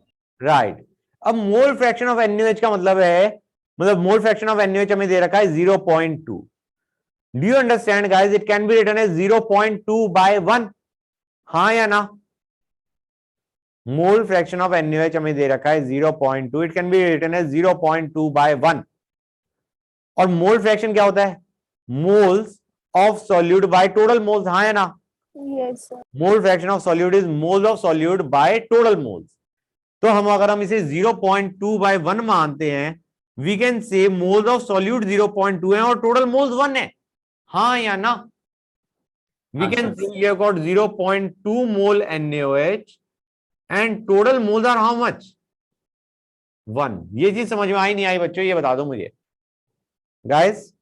राइट। अब मोल फ्रैक्शन ऑफ NaOH का मतलब है, मतलब मोल फ्रैक्शन ऑफ NaOH हमें दे रखा है 0.2। Do you understand guys? It can be written as 0.2 by 1, हाँ या ना? मोल फ्रैक्शन ऑफ NaOH हमें दे रखा है 0.2, it can be written as 0.2 by 1। और मोल फ्रैक्शन क्या होता है? Moles of solute by total moles, हाँ या ना? Yes, sir. Mole fraction of solute is moles of solute by total moles. तो हम अगर हम इसे 0.2 by 1 मानते हैं, we can say moles of solute 0.2 है और टोटल मोल्स 1 है, हाँ या ना? We can say we have got 0.2 mole NaOH and total moles are how much? 1। ये चीज समझ में आई नहीं आई बच्चों, ये बता दो मुझे गाइस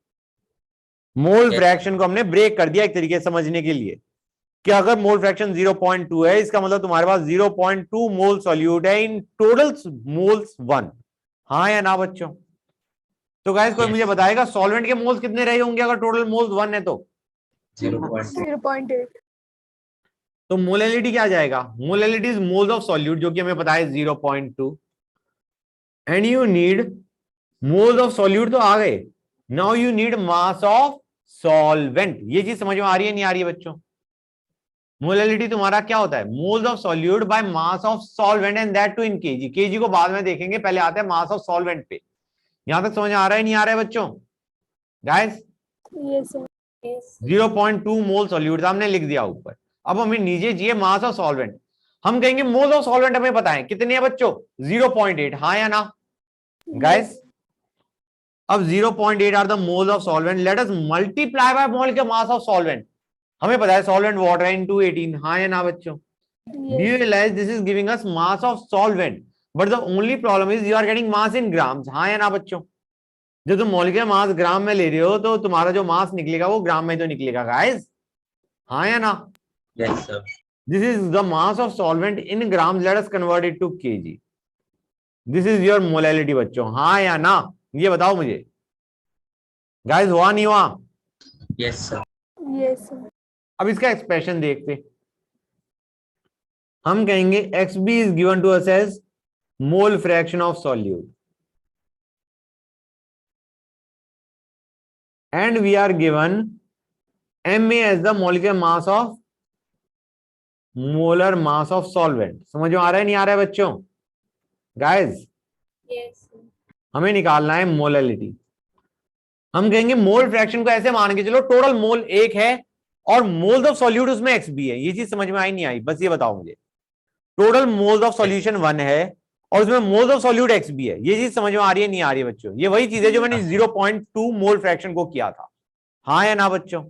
मोल Yes. फ्रैक्शन को हमने ब्रेक कर दिया एक तरीके से समझने के लिए कि अगर मोल फ्रैक्शन 0.2 है, इसका मतलब तुम्हारे पास 0.2 मोल सॉल्यूट है इन टोटल मोल्स 1। हाँ या ना बच्चों? तो गाइस कोई Yes. मुझे बताएगा सॉल्वेंट के मोल्स कितने रहे होंगे अगर टोटल मोल्स 1 है तो? 0.2. 0.8. तो मोलैलिटी क्या आ जाएगा? Molality is moles of solute, जो कि हमें पता है 0.2, and you need moles of solute तो आ गए, now you need mass of solvent. ये चीज समझ में आ रही है नहीं आ रही है बच्चों? मोलैलिटी तुम्हारा क्या होता है? Moles of solute by mass of solvent and that too in KG. KG को बाद में देखेंगे, पहले आते हैं मास ऑफ सॉल्वेंट पे। यहां तक समझ आ रहा है नहीं आ रहा है बच्चों? Guys Yes, sir. Yes. 0.2 मोल सॉल्यूट हमने लिख दिया ऊपर। अब हमें नीचे चाहिए मास ऑफ सॉल्वेंट। हम कहेंगे मोल ऑफ सॉल्वेंट हमें पता है कितने हैं बच्चों? 0.8। हाँ या ना गाइस? अब 0.8 are the moles of solvent, let us multiply by mole के मास ऑफ सॉल्वेंट। हमें पता है सॉल्वेंट वाटर है इनटू 18। हाँ या ना बच्चों? Do you Yes. realize this is giving us mass of solvent, but the only problem is you are getting mass in grams। हाँ या ना बच्चों? जब तुम मॉलिक्यूलर मास ग्राम में ले रहे हो तो तुम्हारा जो मास निकलेगा वो ग्राम में तो निकलेगा गाइस। हाँ या ना? Yes, sir. This is the mass of solvent in grams, let us convert it to kg। This is your molality बच्चों। हाँ या ना? ये बताओ मुझे गाइस, हुआ नहीं हुआ? Yes, sir. Yes, sir. अब इसका एक्सप्रेशन देखते, हम कहेंगे xb is given to us as mole fraction of solute, and we are given ma as the molecular mass of molar mass of solvent। समझ में आ रहा है नहीं आ रहा है बच्चों? Guys Yes, sir. हमें निकालना है मोलैलिटी। हम कहेंगे मोल फ्रैक्शन को ऐसे मान के चलो टोटल मोल 1 है और मोल्स ऑफ सॉल्यूट उसमें xb है। ये चीज समझ में आई नहीं आई? बस ये बताओ मुझे, टोटल मोल्स ऑफ सॉल्यूशन 1 है और उसमें मोल्स ऑफ सॉल्यूट xb है। ये चीज समझ में आ रही है नहीं आ रही है बच्चों? ये वही चीज है जो मैंने 0.2 मोल फ्रैक्शन को किया था। हाँ या ना बच्चों?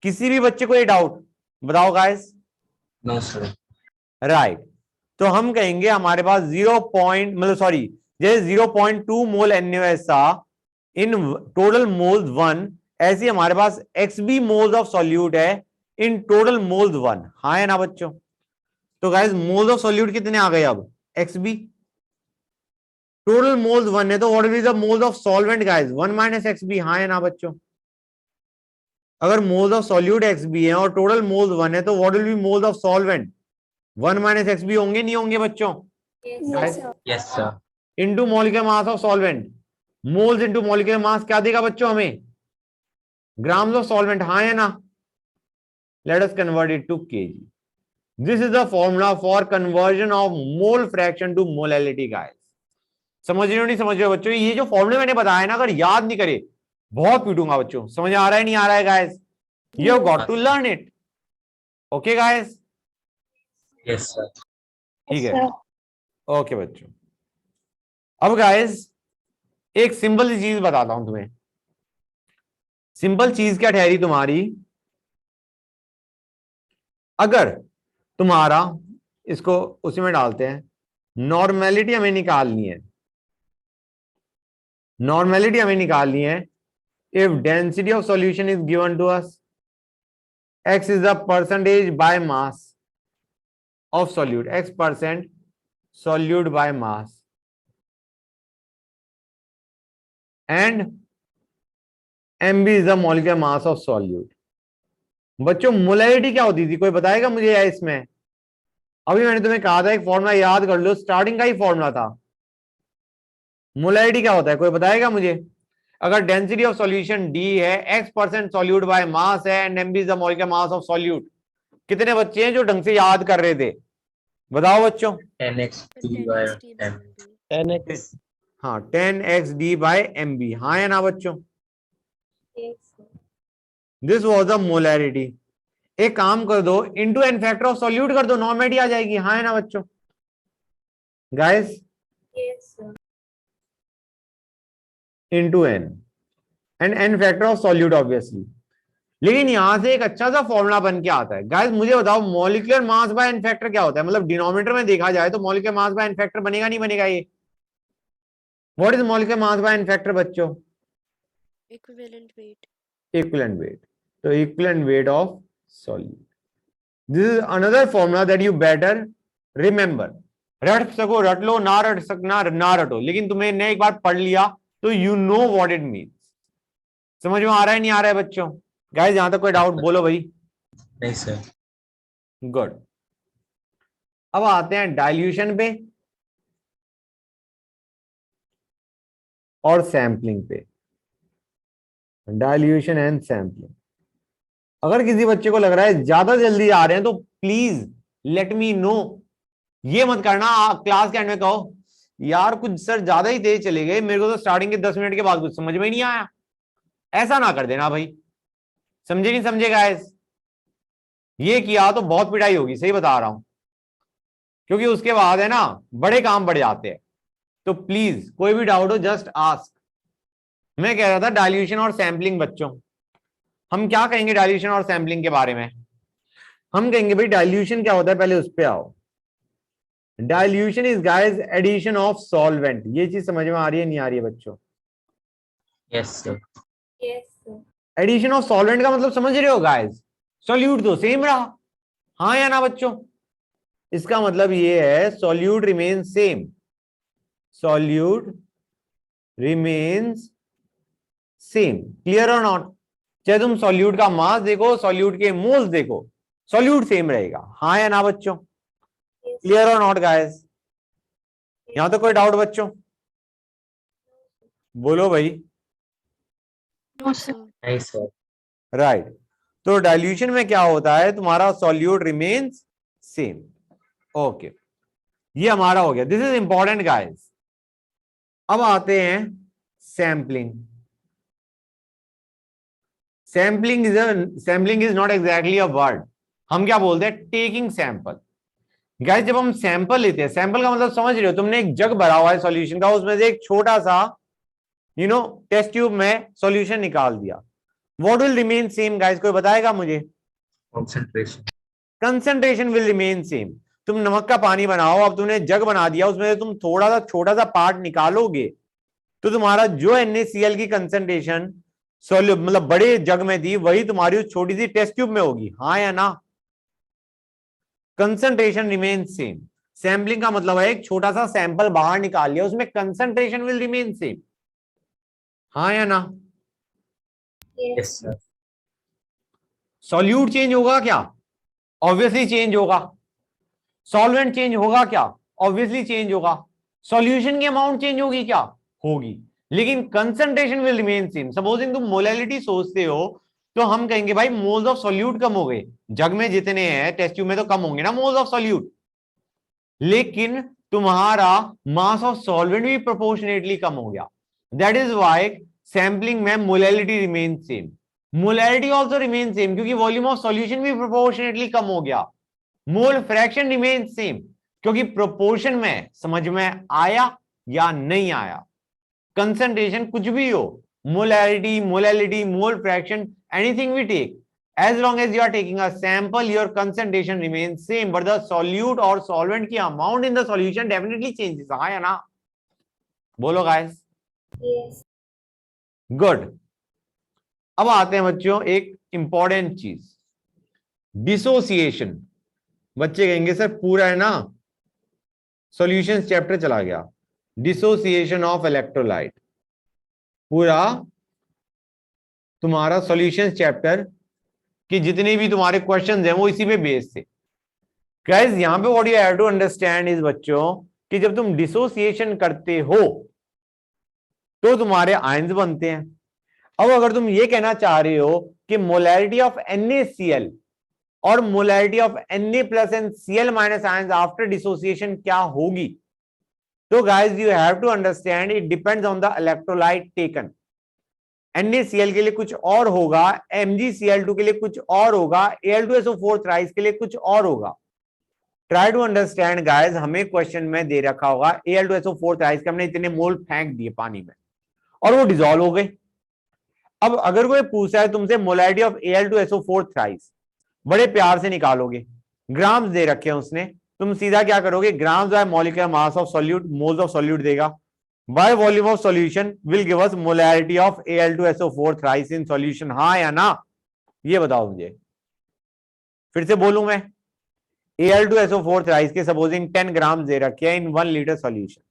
किसी भी बच्चे को ये डाउट बताओ गाइस? No, sir. राइट। तो हम कहेंगे हमारे पास 0 पॉइंट मतलब सॉरी जैसे 0.2 mole NaOH in total moles 1, ऐसे हमारे पास xb मोल्स ऑफ सॉल्यूट है इन टोटल मोल्स 1। हाँ या ना बच्चों? तो गाइस मोल्स ऑफ सॉल्यूट कितने आ गए? अब xb टोटल मोल्स 1 है तो what will be the moles of solvent guys? 1 minus xb। हाँ या ना बच्चों? अगर मोल्स ऑफ सॉल्यूट xb है और टोटल मोल्स 1 है तो what will be moles of solvent? 1 minus xb होंगे नहीं होंगे बच्चों? Yes, Yes, sir. Yes, sir. Into molecular mass of solvent, moles into molecular mass क्या देगा बच्चों हमें? Grams of solvent. हाँ या ना? Let us convert it to kg. This is the formula for conversion of mole fraction to molality guys. समझ रहे हो नहीं समझ रहे हो बच्चों? ये जो फॉर्मूले मैंने बताया ना, अगर याद नहीं करे बहुत पीटूंगा बच्चों। समझ आ रहा है नहीं आ रहा है guys? You have got to learn it. Okay guys? Yes, sir. ठीक है, ओके बच्चों। अब गाइस एक सिंपल सी चीज बताता हूं तुम्हें। सिंपल चीज क्या ठहरी तुम्हारी? अगर तुम्हारा, इसको उसी में डालते हैं, नॉर्मेलिटी हमें निकालनी है। नॉर्मेलिटी हमें निकालनी है if density of solution is given to us, x is the percentage by mass of solute, x% solute by mass, and mb is the molecular mass of solute. बच्चों मोलैलिटी क्या होती थी? कोई बताएगा मुझे या इसमें? अभी मैंने तुम्हें कहा था एक फॉर्मूला याद कर लो, स्टार्टिंग का ही फॉर्मूला था। मोलैलिटी क्या होता है? कोई बताएगा मुझे? अगर डेंसिटी ऑफ सॉल्यूशन d है, x% सॉल्यूट बाय मास है, and mb is the molecular mass of solute. कितने बच्चे हैं जो ढंग से याद कर रहे थे? बताओ बच्चों। 10x d by m. 10x। हाँ 10xd बाय mb। हाँ या ना बच्चों? Yes, sir. This was the molarity. एक काम कर दो, into n factor of solute कर दो, नॉर्मेलिटी आ जाएगी। हाँ है ना बच्चों? Guys Yes, sir. Into n and n factor of solute obviously. लेकिन यहां से एक अच्छा सा फॉर्मूला बन के आता है। गाइस मुझे बताओ molecular mass by N factor क्या होता है? मतलब डिनोमिनेटर में देखा जाए तो molecular mass by N factor बनेगा नहीं बनेगा? ये what is molecular mass by N factor बच्चों? Equivalent weight. Equivalent weight. So equivalent weight of solute. This is another formula that you better remember. रट सको रट लो, ना रट सकना ना रटो, लेकिन तुम्हें ने एक बार पढ़ लिया तो you know what it means. समझ में आ रहा है नहीं आ रहा है बच्चों? गाइस यहां तक कोई डाउट बोलो भाई। नहीं सर। गुड। अब आते हैं डाइल्यूशन पे और सैंपलिंग पे। Dilution and sampling. अगर किसी बच्चे को लग रहा है ज्यादा जल्दी आ रहे हैं तो प्लीज लेट मी नो। ये मत करना क्लास के एंड में कहो यार कुछ सर ज्यादा ही तेज चले गए, मेरे को तो स्टार्टिंग के 10 मिनट के बाद कुछ समझ में ही नहीं आया। ऐसा ना कर देना भाई, समझे नहीं समझे गाइस? ये किया तो बहुत पिटाई होगी, सही बता रहा हूं, क्योंकि उसके बाद है ना बड़े काम बढ़ जाते हैं। तो प्लीज कोई भी डाउट हो जस्ट आस्क। मैं कह रहा था डाइल्यूशन और सैंपलिंग। बच्चों हम क्या कहेंगे डाइल्यूशन और सैंपलिंग के बारे में? हम कहेंगे भाई डाइल्यूशन क्या होता है, पहले उस पे आओ। Dilution is guys addition of solvent. ये चीज समझ में आ रही है नहीं आ रही है बच्चों? Yes sir. Yes, sir. Addition of solvent का मतलब समझ रहे हो गाइस? सॉल्यूट तो सेम रहा, हाँ या ना बच्चों? इसका मतलब ये है solute remains same. Solute remains same. Clear और नॉट? चाहे तुम सॉल्यूट का मास देखो, सॉल्यूट के मोल्स देखो, सॉल्यूट सेम रहेगा, हाँ या ना बच्चों? Yes. क्लियर और नॉट गाइस? यहां तो कोई डाउट बच्चों? बोलो भाई। No, sir. नहीं सर। राइट। तो डाइल्यूशन में क्या होता है, तुम्हारा सॉल्यूट रिमेन्स सेम। ओके, ये हमारा हो गया। This is important guys. अब आते हैं sampling. Sampling is not exactly a word. हम क्या बोलते हैं? Taking sample. गाइस जब हम सैंपल लेते हैं, सैंपल का मतलब समझ रहे हो? तुमने एक जग भरा हुआ है सॉल्यूशन का, उसमें से एक छोटा सा टेस्ट ट्यूब में सॉल्यूशन निकाल दिया। What will remain same guys? कोई बताएगा मुझे? Concentration. Concentration will remain same. तुम नमक का पानी बनाओ, अब तुमने जग बना दिया, उसमें से तुम थोड़ा सा छोटा सा पार्ट निकालोगे तो तुम्हारा जो NaCl की कंसंट्रेशन मतलब बड़े जग में थी वही तुम्हारी उस छोटी सी टेस्ट ट्यूब में होगी, हाँ या ना? Concentration remain same. सैंपलिंग का मतलब है एक छोटा सा सैंपल बाहर निकाल लिया, उसमें कंसंट्रेशन विल रिमेन सेम, हाँ या ना? Yes sir. सॉल्यूट चेंज होगा क्या? ऑब्वियसली चेंज होगा। सॉल्वेंट चेंज होगा क्या? ऑब्वियसली चेंज होगा। सॉल्यूशन की अमाउंट चेंज होगी क्या? होगी, लेकिन concentration will remain same. Supposing तुम मोलैलिटी सोचते हो तो हम कहेंगे भाई मोल्स ऑफ सॉल्यूट कम हो गए। जग में जितने हैं टेस्ट ट्यूब में तो कम होंगे ना मोल्स ऑफ सॉल्यूट, लेकिन तुम्हारा मास ऑफ सॉल्वेंट भी प्रोपोर्शनेटली कम हो गया। दैट इज व्हाई सैंपलिंग में molality remain same. Molality also remain same क्योंकि वॉल्यूम ऑफ सॉल्यूशन भी प्रोपोर्शनेटली कम हो गया। मोल फ्रैक्शन रिमेन सेम क्योंकि प्रोपोर्शन में समझ में आया या नहीं आया? कंसंट्रेशन कुछ भी हो, molality, mole fraction, anything we take, as long as you are taking a sample, your concentration remains same, but the solute or solvent की amount in the solution definitely changes, हाँ या ना? बोलो guys। Yes. गुड। अब आते हैं बच्चों एक इंपॉर्टेंट चीज, डिसोसिएशन। बच्चे कहेंगे सर पूरा है ना सॉल्यूशंस चैप्टर चला गया, डिसोसिएशन ऑफ इलेक्ट्रोलाइट पूरा तुम्हारा सॉल्यूशंस चैप्टर कि जितने भी तुम्हारे क्वेश्चंस हैं वो इसी पे बेस्ड थे। गाइस यहां पे what you have to understand is बच्चों कि जब तुम डिसोसिएशन करते हो तो तुम्हारे आयंस बनते हैं। अब अगर तुम ये कहना चाह रहे हो कि मोलैरिटी ऑफ NaCl और molarity of Na plus and Cl minus ions after dissociation क्या होगी, तो guys you have to understand it depends on the electrolyte taken. NaCl के लिए कुछ और होगा, MgCl2 के लिए कुछ और होगा, Al2SO4 थ्राइस के लिए कुछ और होगा। ट्राई टू अंडरस्टैंड गाइस, हमें क्वेश्चन में दे रखा होगा Al2SO4 थ्राइस के हमने इतने मोल फेंक दिए पानी में और वो डिसॉल्व हो गए। अब अगर कोई पूछा है तुमसे मोलैरिटी ऑफ Al2SO4 थ्राइस, बड़े प्यार से निकालोगे, ग्राम्स दे रखे हैं उसने, तुम सीधा क्या करोगे, grams by molecular mass of solute, moles of solute देगा, by volume of solution will give us molarity of Al2SO4 thrice in solution, हाँ या ना? ये बताओ मुझे, फिर से बोलूं मैं। Al2SO4 थ्राइस के सपोजिंग 10 ग्राम दे रखे हैं इन 1 लीटर सॉल्यूशन।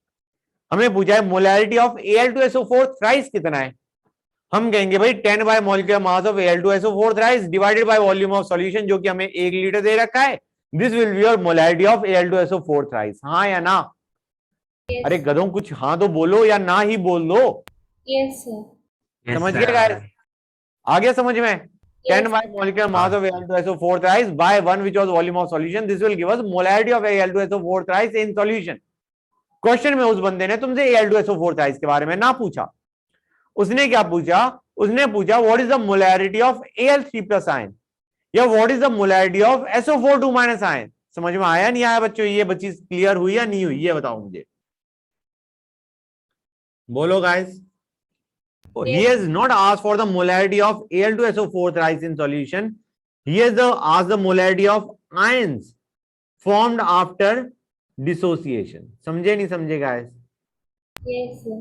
हमने पूछा है मोलैरिटी ऑफ Al2SO4 थ्राइस कितना है। हम कहेंगे भाई 10 bye molecular mass of Al2SO4 thrice divided by volume of solution, जो कि हमें 1 लीटर दे रखा है। This will be your molarity of Al2SO4 thrice, हाँ या ना? Yes. अरे गधों, कुछ हाँ तो बोलो या ना ही बोल दो। Yes, sir. Yes, समझ sir. गए गाइस? आ गया समझ में? 10 Yes. by molecular mass of Al2SO4 thrice by 1 which was volume of solution, this will give us molarity of Al2SO4 thrice in solution। Question में उस बंदे ने तुमसे Al2SO4 thrice के बारे में ना पूछा। उसने क्या पूछा? उसने पूछा what is the molarity of Al3 plus ion, या what is the molarity of SO4 minus ion. समझ में आया नहीं आया बच्चों? ये चीज क्लियर हुई या नहीं हुई, ये बताओ मुझे, बोलो guys. He has not asked for the molarity of Al2SO4 thrice in solution. He has asked the molarity of ions formed after dissociation। समझे नहीं समझे गाइस? Yes, sir.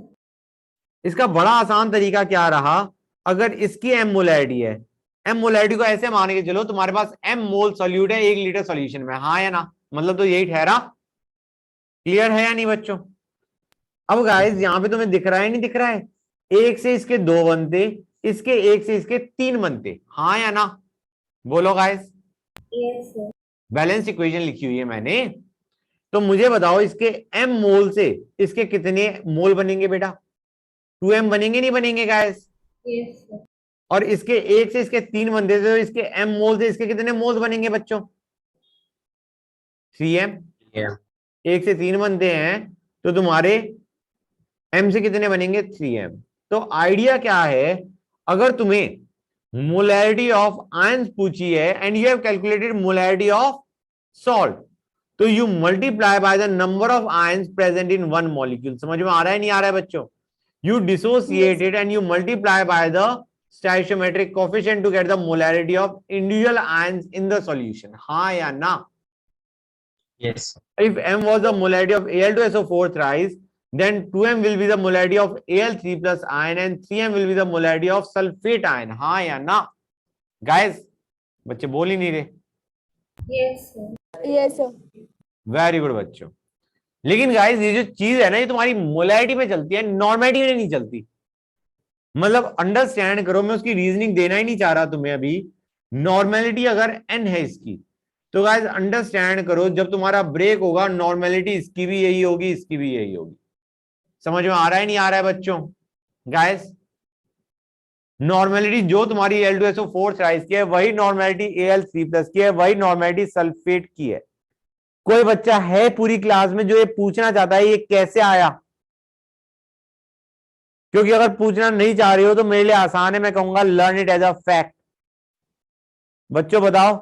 इसका बड़ा आसान तरीका क्या रहा? अगर इसकी m मोलैरिटी है, m मोलैरिटी को ऐसे मान के चलो तुम्हारे पास m मोल सॉल्यूट है 1 लीटर सॉल्यूशन में, हाँ या ना? मतलब तो यही ठहरा। क्लियर है या नहीं बच्चों? अब गाइस यहां पे तुम्हें दिख रहा है नहीं दिख रहा है? एक से इसके 2 बनते, इसके एक से इसके 3 बनते, हाँ या ना? बोलो guys. Yes, sir. Balance equation लिखी हुई है मैंने, तो मुझे बताओ इसके m मोल से इसके कितने मोल बनेंगे बेटा? 2m बनेंगे नहीं बनेंगे गाइस? Yes, sir. और इसके एक से इसके 3 बनते थे, तो इसके m मोल से इसके कितने मोल्स बनेंगे बच्चों? 3m। Yeah. एक से 3 बनते हैं तो तुम्हारे m से कितने बनेंगे? 3m। तो आइडिया क्या है, अगर तुम्हें मोलैरिटी ऑफ आयंस पूछी है and you have calculated molarity of salt, तो you multiply by the number of ions present in one molecule. समझ में आ रहा है नहीं आ रहा है बच्चों? You dissociated and you multiply by the stoichiometric coefficient to get the molarity of individual ions in the solution, हाँ या ना? Yes. If m was the molarity of Al2SO4 thrice, then 2m will be the molarity of Al3 plus ion and 3m will be the molarity of sulfate ion, हाँ या ना? Guys बच्चे बोल ही नहीं रहे। Yes, sir. Yes, sir. Very good बच्चों। लेकिन guys ये जो चीज है ना, ये तुम्हारी मोलैरिटी पे चलती है, नॉर्मेलिटी में नहीं चलती। मतलब अंडरस्टैंड करो, मैं उसकी रीजनिंग देना ही नहीं चाह रहा तुम्हें अभी। नॉर्मेलिटी अगर n है इसकी, तो गाइस अंडरस्टैंड करो, जब तुम्हारा ब्रेक होगा नॉर्मेलिटी इसकी भी यही होगी, इसकी भी यही होगी। समझ में आ रहा है नहीं आ रहा है बच्चों? गाइस नॉर्मेलिटी जो तुम्हारी Al2SO4 थ्राइस की है, वही नॉर्मेलिटी Al3 प्लस की है, वही नॉर्मेलिटी सल्फेट की है। कोई बच्चा है पूरी क्लास में जो ये पूछना चाहता है ये कैसे आया? क्योंकि अगर पूछना नहीं चाह रहे हो तो मेरे लिए आसान है, मैं कहूंगा learn it as a fact. बच्चों बताओ,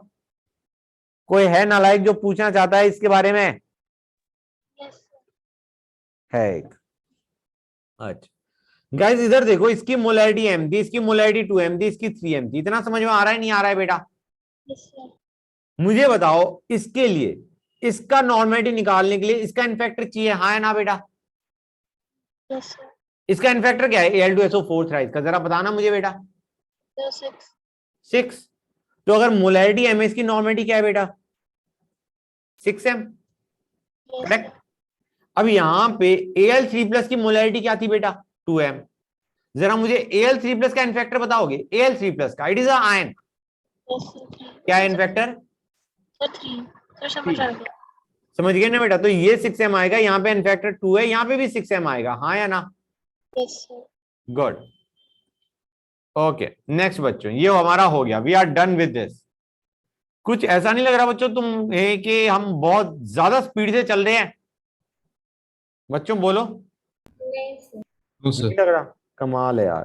कोई है नालायक जो पूछना चाहता है इसके बारे में? Yes, sir. है एक। अच्छा गाइस इधर देखो, इसकी मोलैरिटी m थी, इसकी मोलैरिटी 2m थी, इसकी 3m थी। इतना समझ में आ रहा है नहीं आ रहा है बेटा? Yes, sir. मुझे बताओ इसके लिए, इसका नॉर्मेलिटी निकालने के लिए इसका इनफैक्टर चाहिए, हाँ या ना बेटा? Yes, sir. इसका इनफैक्टर क्या है Al2SO4 थ्राइस का? जरा बताना मुझे बेटा। Sir, 6. 6। तो अगर मोलैरिटी m है, इसकी नॉर्मेलिटी क्या है बेटा? 6m। Yes, correct. sir. अब यहां पे Al3 प्लस की मोलैरिटी क्या थी बेटा? 2m। जरा मुझे Al3 प्लस का इनफैक्टर बताओगे? Al3 प्लस का, it is a ion. Yes, sir. 3. क्या है इनफैक्टर? Sir, 3. Sir, समझ आ गया. समझ गए ना बेटा? तो ये 6m आएगा, यहाँ पे इनफैक्टर 2 है, यहाँ पे भी 6m आएगा, हाँ या ना? Yes, sir. Good. Okay next बच्चों, ये हमारा हो गया, we are done with this. कुछ ऐसा नहीं लग रहा बच्चों तुम कि हम बहुत ज्यादा स्पीड से चल रहे हैं? बच्चों बोलो। नहीं, sir. नहीं लग रहा? कमाल है यार।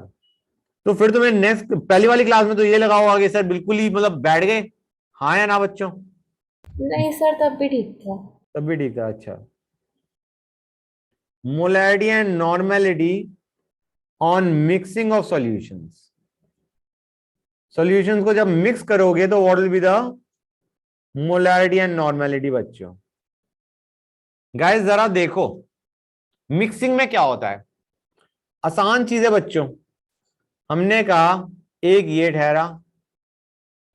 तो फिर तुम्हें नेक्स्ट पहली वाली क्लास में तो ये लगा होगा कि सर बिल्कुल ही मतलब बैठ गए, हाँ या ना बच्चों? नहीं सर, तब भी ठीक था. तब भी ठीक था। अच्छा, molarity and normality on mixing of solutions. Solutions को जब मिक्स करोगे तो what will be the molarity and normality बच्चों? गाइस जरा देखो मिक्सिंग में क्या होता है। आसान चीज है बच्चों। हमने कहा एक ये ठहरा,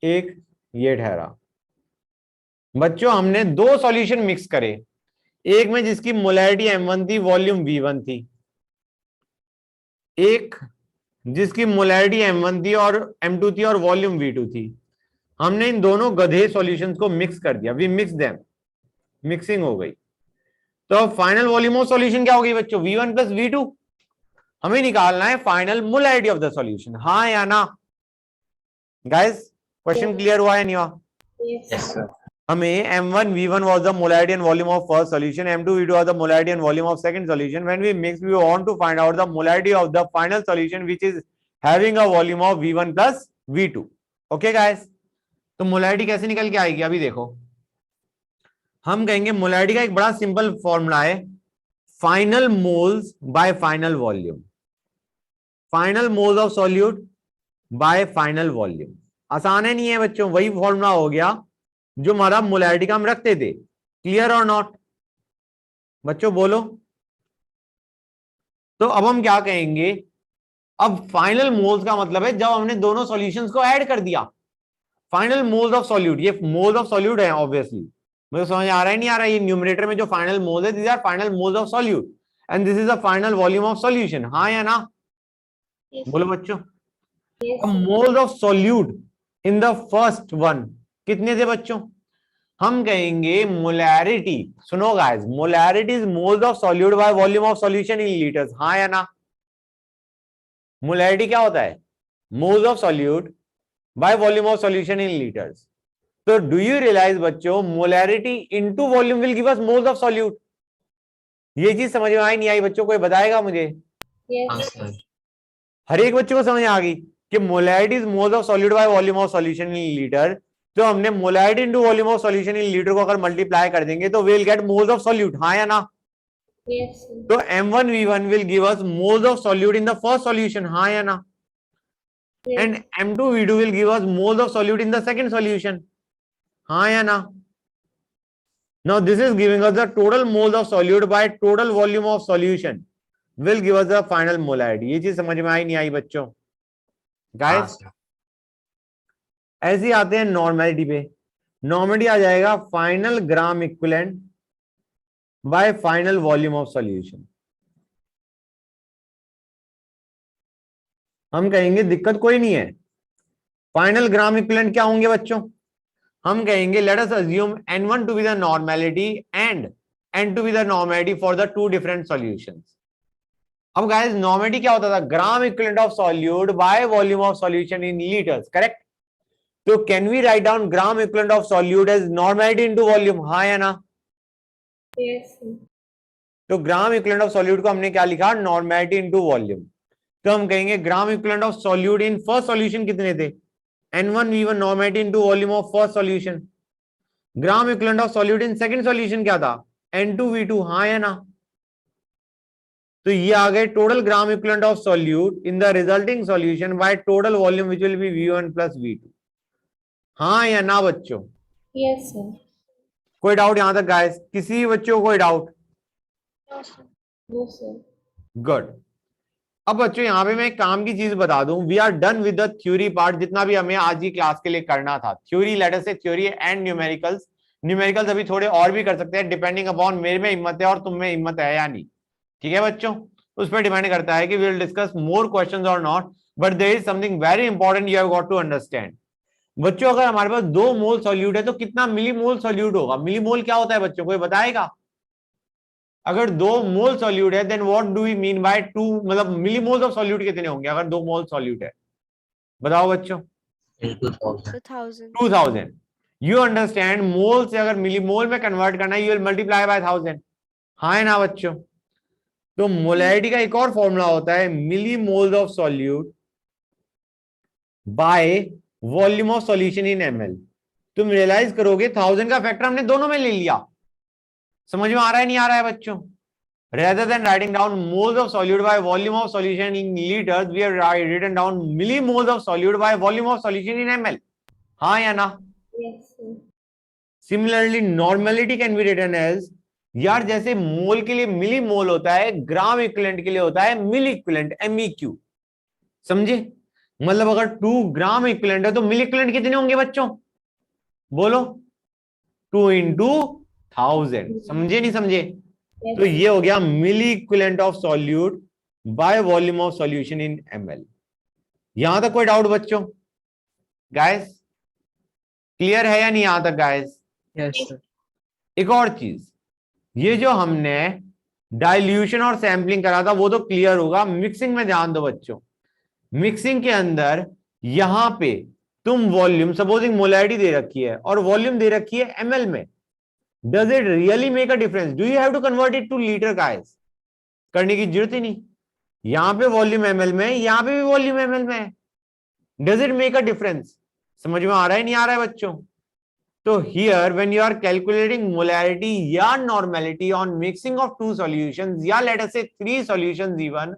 एक ये ठहरा। बच्चों हमने दो सॉल्यूशन मिक्स करे, एक में जिसकी मोलैरिटी m1 थी, वॉल्यूम v1 थी, एक जिसकी मोलैरिटी m1 थी और m2 थी और वॉल्यूम v2 थी। हमने इन दोनों गधे सॉल्यूशंस को मिक्स कर दिया, वी मिक्स देम, मिक्सिंग हो गई। तो अब फाइनल वॉल्यूम ऑफ सॉल्यूशन क्या हो गई बच्चों? v1 plus v2। हमें निकालना है final molarity of the solution, हाँ या ना? गाइस क्वेश्चन क्लियर हुआ है नहीं हुआ? Yes. Yes, sir. हमें m1 v1 was the molarity and volume of first solution, m2 v2 was the molarity and volume of second solution. When we mix, we want to find out the molarity of the final solution which is having a volume of v1 plus v2. Okay guys, तो molarity कैसे निकल के आएगी? अभी देखो, हम कहेंगे molarity का एक बड़ा सिंपल फॉर्मूला है, final moles bye final volume, final moles of solute bye final volume. आसान है नहीं है बच्चों? वही फॉर्मूला हो गया जो हमारा मोलैरिटी का हम रखते थे। क्लियर और नॉट? बच्चों बोलो। तो अब हम क्या कहेंगे, अब फाइनल मोल्स का मतलब है जब हमने दोनों सॉल्यूशंस को ऐड कर दिया। फाइनल मोल्स ऑफ सॉल्यूट, ये मोल्स ऑफ सॉल्यूट है ऑब्वियसली, मुझे समझ आ रहा है नहीं आ रहा है? ये न्यूमरेटर में जो फाइनल मोल्स है, these are final moles of solute and this is the final volume of solution, हाँ या ना? Yes. बोलो बच्चों। Yes. Moles of solute in the first one कितने थे बच्चों? हम कहेंगे मोलैरिटी, सुनो guys, molarity is moles of solute by volume of solution in litres, हाँ या ना? मोलैरिटी क्या होता है? Moles of solute by volume of solution in litres. तो डू यू रियलाइज बच्चों, molarity into volume will give us moles of solute. ये चीज समझ में आई नहीं आई बच्चों? कोई बताएगा मुझे? Yes. हाँ सर। हर एक बच्चों को समझ आ गई कि molarity is moles of solute by volume of solution in litre. तो हमने molarity into volume of solution in litre को अगर मल्टीप्लाई कर देंगे तो will get moles of solute, हाँ या ना? Yes. तो m1 v1 will give us moles of solute in the first solution, हाँ या ना? Yes. And m2 v2 will give us moles of solute in the second solution, हाँ या ना? Now this is giving us the total moles of solute by total volume of solution will give us the final molarity. ये चीज समझ में आई नहीं आई बच्चों? हाँ गाइस सर। ऐसे ही आते हैं नॉर्मेलिटी पे। नॉर्मेलिटी आ जाएगा final gram equivalent bye final volume of solution. हम कहेंगे दिक्कत कोई नहीं है, फाइनल ग्राम इक्विवेलेंट क्या होंगे बच्चों? हम कहेंगे let us assume n1 to be the normality and n to be the normality for the two different solutions. अब गाइस नॉर्मेलिटी क्या होता था? Gram equivalent of solute by volume of solution in litres, correct? तो can we write down gram equivalent of solute as normality into volume, हाँ या ना? Yes. तो ग्राम equivalent of solute को हमने क्या लिखा? Normality into volume. तो हम कहेंगे ग्राम equivalent of solute in first solution कितने थे? n1 v1 normality into volume of first solution. Gram equivalent of solute in second solution क्या था? n2 v2, हाँ या ना? तो ये आ गए total gram equivalent of solute in the resulting solution by total volume which will be v1 plus v2, हाँ या ना बच्चों? Yes, sir. कोई डाउट यहां तक गाइस? किसी बच्चों को कोई doubt? No, sir. No, sir. Good. अब बच्चों यहाँ पे मैं एक काम की चीज बता दूं, we are done with the theory part, जितना भी हमें आज की क्लास के लिए करना था। थ्योरी लेटर से थ्योरी एंड न्यूमेरिकल्स। न्यूमेरिकल्स अभी थोड़े और भी कर सकते हैं डिपेंडिंग अपॉन मेरे में हिम्मत है और तुम में हिम्मत है या नहीं, ठीक है बच्चों? उस पर डिपेंड करता है कि we will discuss more questions और not, but there is something very important you have got to understand. बच्चों अगर हमारे पास 2 मोल सॉल्यूट है तो कितना मिलीमोल सॉल्यूट होगा? मिलीमोल क्या होता है बच्चों, कोई बताएगा? अगर 2 मोल सॉल्यूट है then what do we mean by 2, मतलब मिलीमोल्स ऑफ सॉल्यूट कितने होंगे अगर 2 मोल सॉल्यूट है? बताओ बच्चों। 2000. 2000। यू अंडरस्टैंड, मोल से अगर मिलीमोल में कन्वर्ट करना है यू विल मल्टीप्लाई बाय 1000, हाँ है ना बच्चों? तो मोलैरिटी का एक और फॉर्मूला होता है millimoles of solute by volume of solution in ml। तुम रियलाइज करोगे 1000 का फैक्टर हमने दोनों में ले लिया। समझ में आ रहा है नहीं आ रहा है बच्चों? rather than writing down moles of solute by volume of solution in liters, we have written down millimoles of solute by volume of solution in ml, हाँ या ना? Yes, sir. Similarly, normality can be written as यार जैसे मोल के लिए मिली मोल होता है, gram equivalent के लिए होता है मिली इक्विवेलेंट, MEQ। समझे? मतलब अगर 2 ग्राम इक्विवेलेंट है तो मिली इक्विवेलेंट कितने होंगे बच्चों? बोलो। 2 इंटू 1000। समझे नहीं समझे? तो ये हो गया milli equivalent of solute by volume of solution in ml। यहां तक कोई डाउट बच्चों? गाइस क्लियर है या नहीं यहां तक गाइस? Yes, sir. एक और चीज, ये जो हमने डाइल्यूशन और सैंपलिंग करा था वो तो क्लियर होगा। मिक्सिंग में ध्यान दो बच्चों। मिक्सिंग के अंदर यहां पे तुम वॉल्यूम, सपोजिंग मोलैरिटी दे रखी है और वॉल्यूम दे रखी है ml में, does it really make a difference? Do you have to convert it to litre guys? करने की जरूरत ही नहीं। यहां पे वॉल्यूम ml में, यहां पे भी वॉल्यूम ml में है। Does it make a difference? समझ में आ रहा है नहीं आ रहा है बच्चों? तो here when you are calculating molarity या normality on mixing of 2 solutions या let us say 3 solutions even,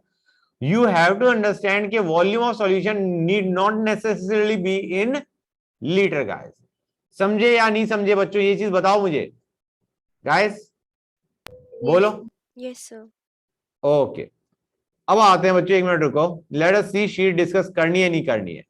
you have to understand कि volume of solution need not necessarily be in liter guys। समझे या नहीं समझे बच्चों? ये चीज बताओ मुझे guys, बोलो। Yes, sir. ओके अब आते हैं बच्चों, 1 मिनट रुको। लेट अस सी शीट डिस्कस करनी है नहीं करनी है।